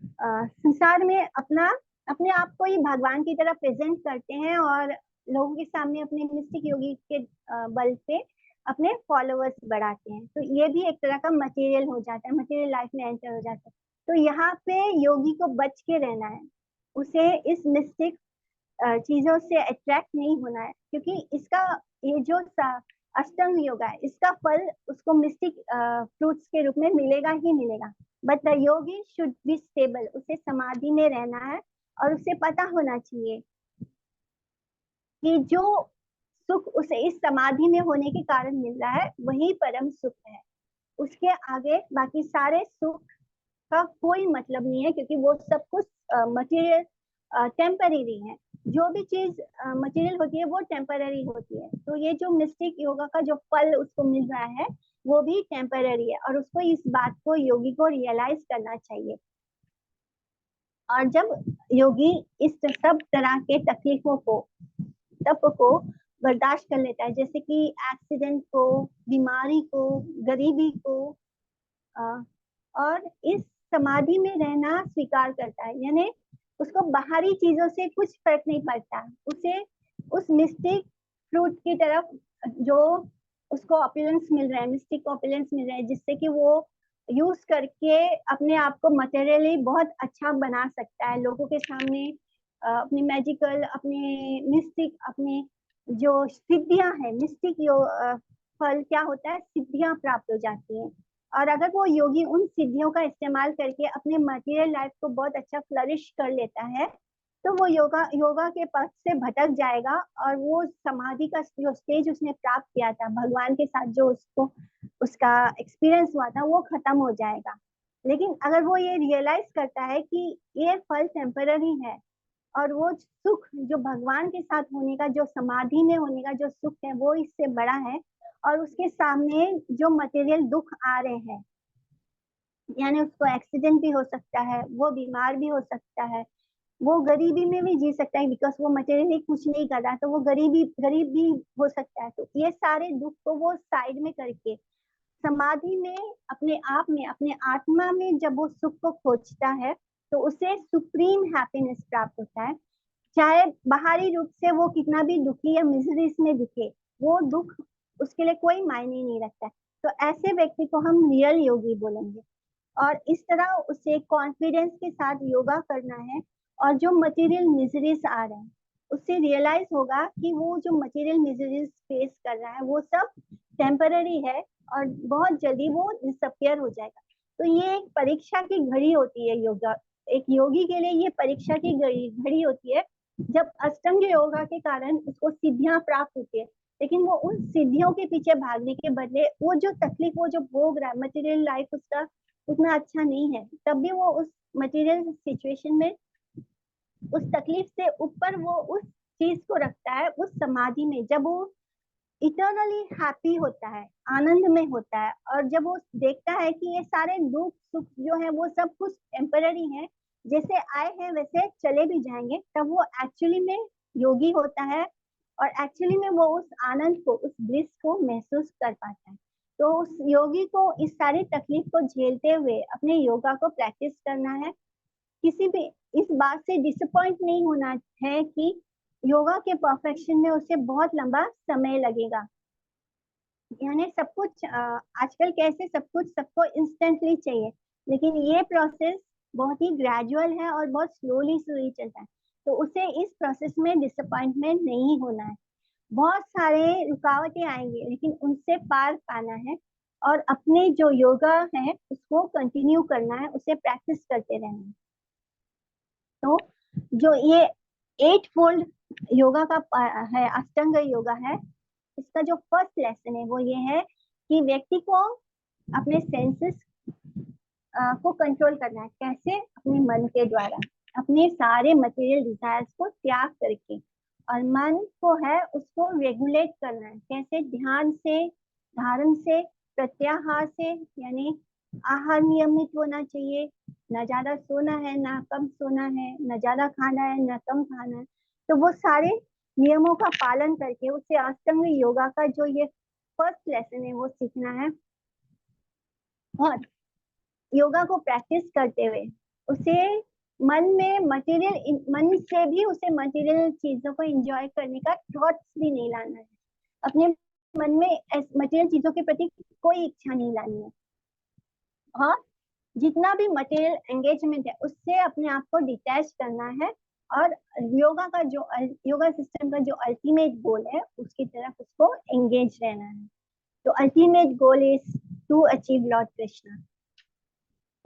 संसार में अपने आप को ही भगवान की तरह प्रेजेंट करते हैं, और लोगों के सामने अपने मिस्टिक योगी के बल पे अपने फॉलोअर्स बढ़ाते हैं। तो ये भी एक तरह का मटेरियल हो जाता है, मटेरियल लाइफ में एंटर हो जाता है। तो यहाँ पे योगी को बच के रहना है, उसे इस मिस्टिक चीजों से अट्रैक्ट नहीं होना है, क्योंकि इसका ये जो अष्टांग योगा है इसका फल उसको मिस्टिक फ्रूट्स के रूप में मिलेगा ही मिलेगा। But the Yogi should be stable, उसे समाधि में रहना है और उसे पता होना चाहिए कि जो सुख उसे इस समाधि में होने के कारण मिल रहा है वही परम सुख है। उसके आगे बाकी सारे सुख का कोई मतलब नहीं है, क्योंकि वो सब कुछ मटेरियल टेम्पररी है। जो भी चीज मटेरियल होती है वो टेम्पररी होती है। तो ये जो मिस्टिक योगा का जो फल उसको मिल रहा है वो भी टेम्पररी है, और उसको इस बात को योगी को रियलाइज करना चाहिए। और जब योगी इस सब तरह के तकलीफों को तप को बर्दाश्त कर लेता है, जैसे कि एक्सीडेंट को, बीमारी को, गरीबी को, और इस समाधि में रहना स्वीकार करता है, यानी उसको बाहरी चीजों से कुछ फर्क नहीं पड़ता, उसे उस मिस्टिक फ्रूट की तरफ जो उसको ऑपुलेंस मिल रहा है, मिस्टिक ऑपुलेंस मिल रहा है, जिससे कि वो यूज करके अपने आप को मटेरियली बहुत अच्छा बना सकता है, लोगों के सामने अपनी मैजिकल, अपने मिस्टिक, अपने जो सिद्धियां है, मिस्टिक फल क्या होता है, सिद्धियां प्राप्त हो जाती हैं। और अगर वो योगी उन सिद्धियों का इस्तेमाल करके अपने मटेरियल लाइफ को बहुत अच्छा फ्लरिश कर लेता है, तो वो योगा के पथ से भटक जाएगा, और वो समाधि का जो स्टेज उसने प्राप्त किया था भगवान के साथ, जो उसको उसका एक्सपीरियंस हुआ था, वो खत्म हो जाएगा। लेकिन अगर वो ये रियलाइज करता है कि ये फल टेम्पररी है, और वो सुख जो भगवान के साथ होने का, जो समाधि में होने का जो सुख है, वो इससे बड़ा है, और उसके सामने जो मटेरियल दुख आ रहे हैं, यानी उसको एक्सीडेंट भी हो सकता है, वो बीमार भी हो सकता है, वो गरीबी में भी जी सकता है, बिकॉज वो मटेरियली कुछ नहीं कर रहा, तो वो गरीब भी हो सकता है। तो ये सारे दुख को वो साइड में करके समाधि में अपने आप में, अपने आत्मा में जब वो सुख को खोजता है, तो उसे सुप्रीम हैप्पीनेस प्राप्त होता है। चाहे बाहरी रूप से वो कितना भी दुखी या मिजरीज में दिखे, वो दुख उसके लिए कोई मायने नहीं रखता है। तो ऐसे व्यक्ति को हम रियल योगी बोलेंगे। और इस तरह उसे कॉन्फिडेंस के साथ योगा करना है, और जो मटेरियल मिजरीज आ रहे हैं उससे रियलाइज होगा कि वो जो मटेरियल मिजरीज फेस कर रहा है वो सब टेम्पररी है, और बहुत जल्दी वो डिसअपियर हो जाएगा। तो ये एक परीक्षा की घड़ी होती है योगा, एक योगी के लिए ये परीक्षा की घड़ी होती है, जब अष्टांग योगा के कारण उसको सिद्धियां प्राप्त होती है, लेकिन वो उन सिद्धियों के पीछे भागने के बदले वो जो तकलीफ, वो जो भोग रहा है, मटेरियल लाइफ उसका उतना अच्छा नहीं है, तब भी वो उस मटेरियल सिचुएशन में उस तकलीफ से ऊपर वो उस चीज को रखता है, उस समाधि में जब वो इटर्नली हैप्पी होता है, आनंद में होता है, और जब वो देखता है कि ये सारे दुख सुख जो है वो सब कुछ टेम्पररी है, जैसे आए हैं वैसे चले भी जाएंगे, तब वो एक्चुअली में योगी होता है, और एक्चुअली में वो उस आनंद को, उस ब्लिस को महसूस कर पाता है। तो उस योगी को इस सारी तकलीफ को झेलते हुए अपने योगा को प्रैक्टिस करना है। किसी भी इस बात से डिसअपॉइंट नहीं होना है कि योगा के परफेक्शन में उसे बहुत लंबा समय लगेगा, यानी सब कुछ आजकल कैसे सब कुछ सबको इंस्टेंटली चाहिए, लेकिन ये प्रोसेस बहुत ही ग्रेजुअल है और बहुत स्लोली स्लोली चलता है। तो उसे इस प्रोसेस में डिसअपॉइंटमेंट नहीं होना है। बहुत सारे रुकावटें आएंगे, लेकिन उनसे पार पाना है, और अपने जो योगा है उसको कंटिन्यू करना है, उसे प्रैक्टिस करते रहना है। तो जो ये 8 फोल्ड योगा का है, अष्टांग योगा है, इसका जो फर्स्ट लेसन है वो ये है कि व्यक्ति को अपने सेंसेस को कंट्रोल करना है। कैसे? अपने मन के द्वारा, अपने सारे मटेरियल डिजायर्स को त्याग करके, और मन को है उसको रेगुलेट करना है। कैसे? ध्यान से, धारण से, प्रत्याहार से, यानी आहार नियमित होना चाहिए, न ज्यादा सोना है ना कम सोना है, न ज्यादा खाना है ना कम खाना है। तो वो सारे नियमों का पालन करके उसे अष्टांग योगा का जो ये फर्स्ट लेसन है वो सीखना है, और योगा को प्रैक्टिस करते हुए उसे मन से भी उसे मटेरियल चीजों को एंजॉय करने का थॉट्स भी नहीं लाना है। अपने मन में मटेरियल चीजों के प्रति कोई इच्छा नहीं लानी है, और जितना भी मटेरियल एंगेजमेंट है उससे अपने आप को डिटैच करना है, और योगा सिस्टम का जो अल्टीमेट गोल है उसकी तरफ उसको एंगेज रहना है। तो ultimate goal is to achieve lord Krishna.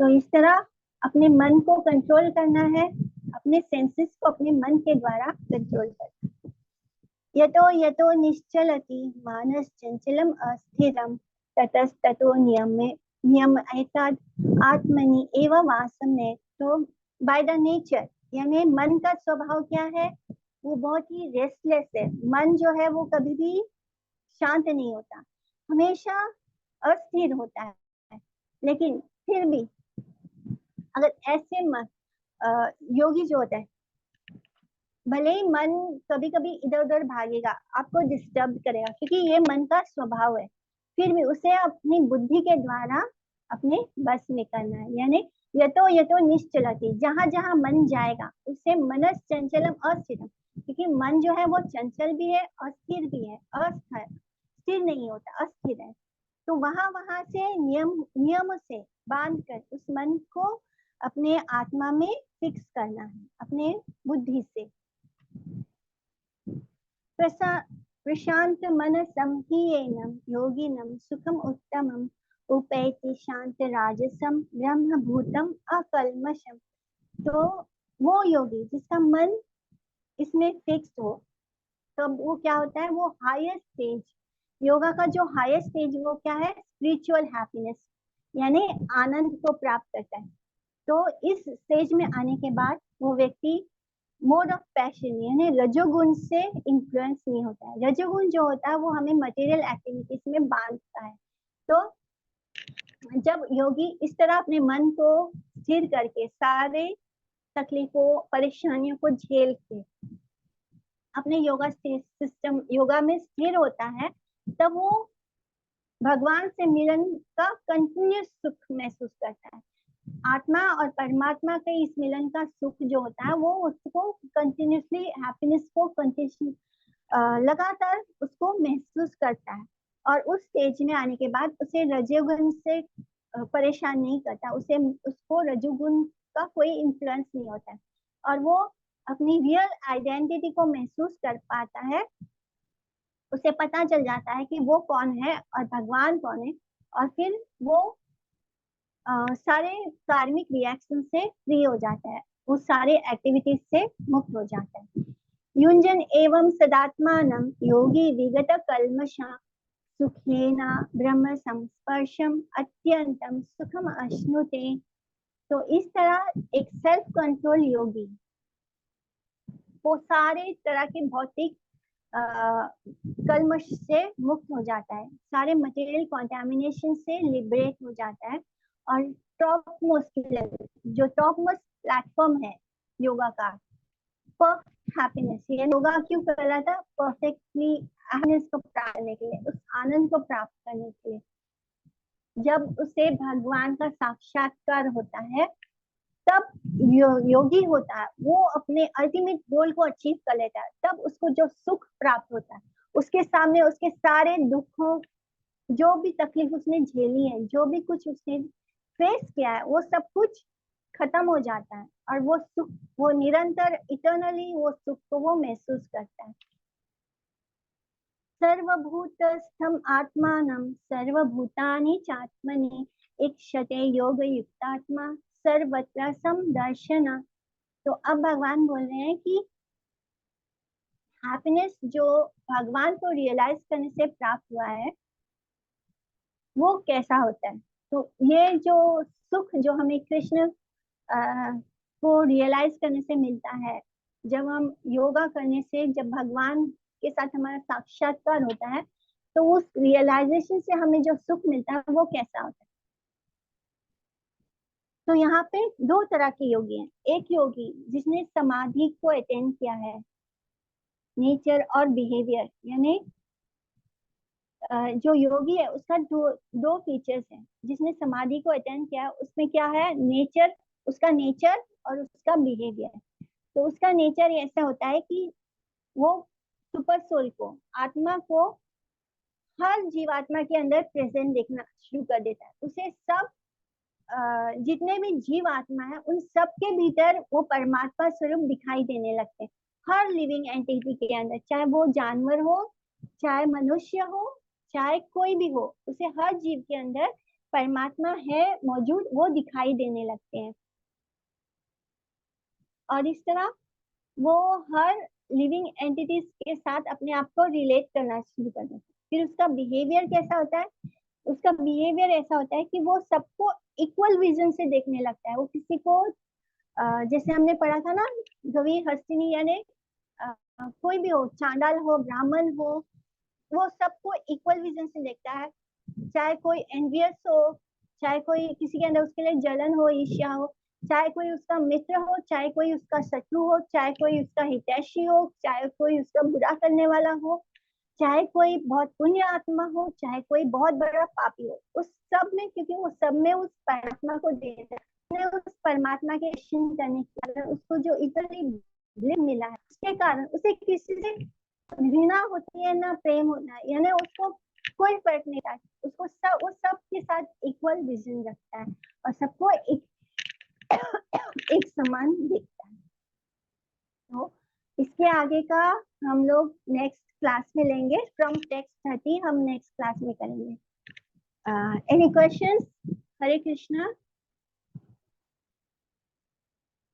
तो इस तरह अपने मन को कंट्रोल करना है, अपने सेंसेस को अपने मन के द्वारा कंट्रोल करना। यतो यतो निश्चलति मानस चंचलम अस्थिरम ततस्ततो नियम एतद आत्मनि एव वासम ने। तो बाय द नेचर यानी मन का स्वभाव क्या है, वो बहुत ही रेस्टलेस है। मन जो है वो कभी भी शांत नहीं होता, हमेशा अस्थिर होता है। लेकिन फिर भी अगर ऐसे योगी जो होता है, भले ही मन कभी कभी इधर उधर भागेगा, आपको डिस्टर्ब करेगा, क्योंकि ये मन का स्वभाव है, फिर भी उसे अपनी बुद्धि के द्वारा अपने बस में करना है। यानी यतो निश्चलति, जहां जहां मन जाएगा उसे मनस चंचलम अस्थिरम, क्योंकि मन जो है वो चंचल भी है, अस्थिर भी है, स्थिर नहीं होता, अस्थिर है। तो वहां वहां से नियम से बांध कर उस मन को अपने आत्मा में फिक्स करना है, अपने बुद्धि से। प्रशांत मनसं हीयेनं योगिनं सुखम उत्तमम उपैति शांत राजसम ब्रह्मभूतम अकल्मषम। तो वो योगी जिसका मन इसमें फिक्स हो, तब वो क्या होता है, वो हाईएस्ट स्टेज, योगा का जो हाईएस्ट स्टेज वो क्या है, स्पिरिचुअल हैप्पीनेस यानी आनंद को प्राप्त करता है। तो इस स्टेज में आने के बाद वो व्यक्ति मोड ऑफ पैशन यानी रजोगुण से इन्फ्लुएंस नहीं होता है। रजोगुण जो होता है वो हमें मटेरियल एक्टिविटीज में बांधता है। तो जब योगी इस तरह अपने मन को स्थिर करके सारे तकलीफों परेशानियों को झेल के अपने योगा में स्थिर होता है, तब वो भगवान से मिलन का कंटिन्यूस सुख महसूस करता है। आत्मा और परमात्मा के इस मिलन का सुख जो होता है वो उसको कंटिन्यूसली हैप्पीनेस को लगातार उसको महसूस करता है। और उस स्टेज में आने के बाद उसे रजोगुण से परेशान नहीं करता, उसको रजोगुण का कोई इन्फ्लुएंस नहीं होता है, और वो अपनी रियल आइडेंटिटी को महसूस कर पाता है। उसे पता चल जाता है कि वो कौन है और भगवान कौन है, और फिर वो सारे कार्मिक रिएक्शन से फ्री हो जाता है, वो सारे एक्टिविटीज से मुक्त हो जाता है। युंजन एवं सदात्मानं योगी विगत कल्मषा सुखेना ब्रह्म संस्पर्शम अत्यंतम सुखम अश्नुते। तो इस तरह एक सेल्फ कंट्रोल योगी वो सारे तरह के भौतिक कल्मश से मुक्त हो जाता है, सारे मटेरियल कॉन्टेमिनेशन से लिबरेट हो जाता है, और टॉप मोस्ट लेवल जो टॉप मोस्ट प्लेटफॉर्म है योगा का, परफेक्ट हैप्पीनेस। ये योगा क्यों कर रहा था, परफेक्टली हैप्पीनेस को प्राप्त करने के लिए, उस आनंद को प्राप्त करने के लिए। जब उसे भगवान का साक्षात्कार होता है तब योगी होता है वो अपने अल्टीमेट गोल को अचीव कर लेता है, तब उसको जो सुख प्राप्त होता है, उसके सामने उसके सारे दुखों, जो भी तकलीफ उसने झेली है, जो भी कुछ उसने फेस किया है, वो सब कुछ खत्म हो जाता है, और वो सुख, वो निरंतर इटर्नली वो सुख को वो महसूस करता है। सर्वभूतस्थम आत्मानं सर्वभूतानि चात्मनि इक्षते योग युक्तात्मा सर्वत्र समदर्शन। तो अब भगवान बोल रहे हैं कि हैप्पीनेस जो भगवान को रियलाइज करने से प्राप्त हुआ है वो कैसा होता है। तो ये जो सुख जो हमें कृष्ण को रियलाइज करने से मिलता है, जब हम योगा करने से, जब भगवान के साथ हमारा साक्षात्कार होता है, तो उस रियलाइजेशन से हमें जो सुख मिलता है वो कैसा होता है। तो यहाँ पे दो तरह के योगी हैं। एक योगी जिसने समाधि को अटेंड किया है, नेचर और बिहेवियर, यानी जो योगी है उसका दो फीचर्स हैं। जिसने समाधि को अटेंड किया उसमें क्या है, नेचर, उसका नेचर और उसका बिहेवियर। तो उसका नेचर ऐसा होता है कि वो सुपर सोल को, आत्मा को हर जीवात्मा के अंदर प्रेजेंट देखना शुरू कर देता है। उसे सब जितने भी जीव आत्मा है उन सब के भीतर वो परमात्मा स्वरूप दिखाई देने लगते हैं, हर लिविंग एंटिटी के अंदर, चाहे वो जानवर हो, चाहे मनुष्य हो, चाहे कोई भी हो, उसे हर जीव के अंदर परमात्मा है मौजूद, वो दिखाई देने लगते हैं। और इस तरह वो हर लिविंग एंटिटीज के साथ अपने आप को रिलेट करना शुरू कर देते हैं। फिर उसका बिहेवियर कैसा होता है? उसका बिहेवियर ऐसा होता है कि वो सबको इक्वल विजन से देखने लगता है। वो किसी को जैसे हमने पढ़ा था ना, गवी हस्तिनी, यानी कोई भी हो, चांडाल हो, ब्राह्मण हो, वो सबको इक्वल विजन से देखता है। चाहे कोई एनवियस हो, चाहे कोई किसी के अंदर उसके लिए जलन हो, ईर्ष्या हो, चाहे कोई उसका मित्र हो, चाहे कोई उसका शत्रु हो, चाहे कोई उसका हितैषी हो, चाहे कोई उसका बुरा करने वाला हो, चाहे कोई बहुत पुण्य आत्मा हो, चाहे कोई बहुत बड़ा पापी हो, उस सब में, क्योंकि वो सब में उस परमात्मा को देता है, उस परमात्मा के दर्शन करने के कारण उसको जो इतनी ब्लेम मिला है, उसके कारण उसे किसी से घृणा होती है ना प्रेम होता है, यानी उसको कोई फर्क नहीं पड़ता, उसको सब, वो सब के साथ इक्वल विजन रखता है और सबको एक समान देखता है। तो इसके आगे का हम लोग नेक्स्ट क्लास में लेंगे, फ्रॉम टेक्स्ट 30 हम नेक्स्ट क्लास में करेंगे। Any questions? हरे कृष्णा।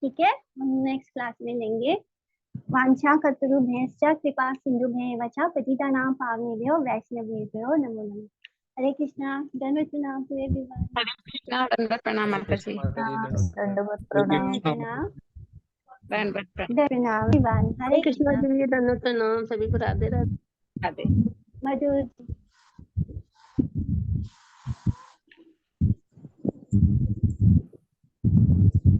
ठीक है, हम नेक्स्ट क्लास में लेंगे। वांछा कतरुभ्यश्च कृपा सिन्धुभ्येव च पतितानां पावनेभ्यो वैष्णवेभ्यो नमो नमः। हरे कृष्णा। दंडवत प्रणाम टू एवरीवन। हरे कृष्णा। दंडवत प्रणाम माता जी। दंडवत प्रणाम। दंडवत प्रणाम एवरीवन। हरे कृष्णा। दंडवत प्रणाम, सभी को राधे राधे। प्रणाम। मधुर।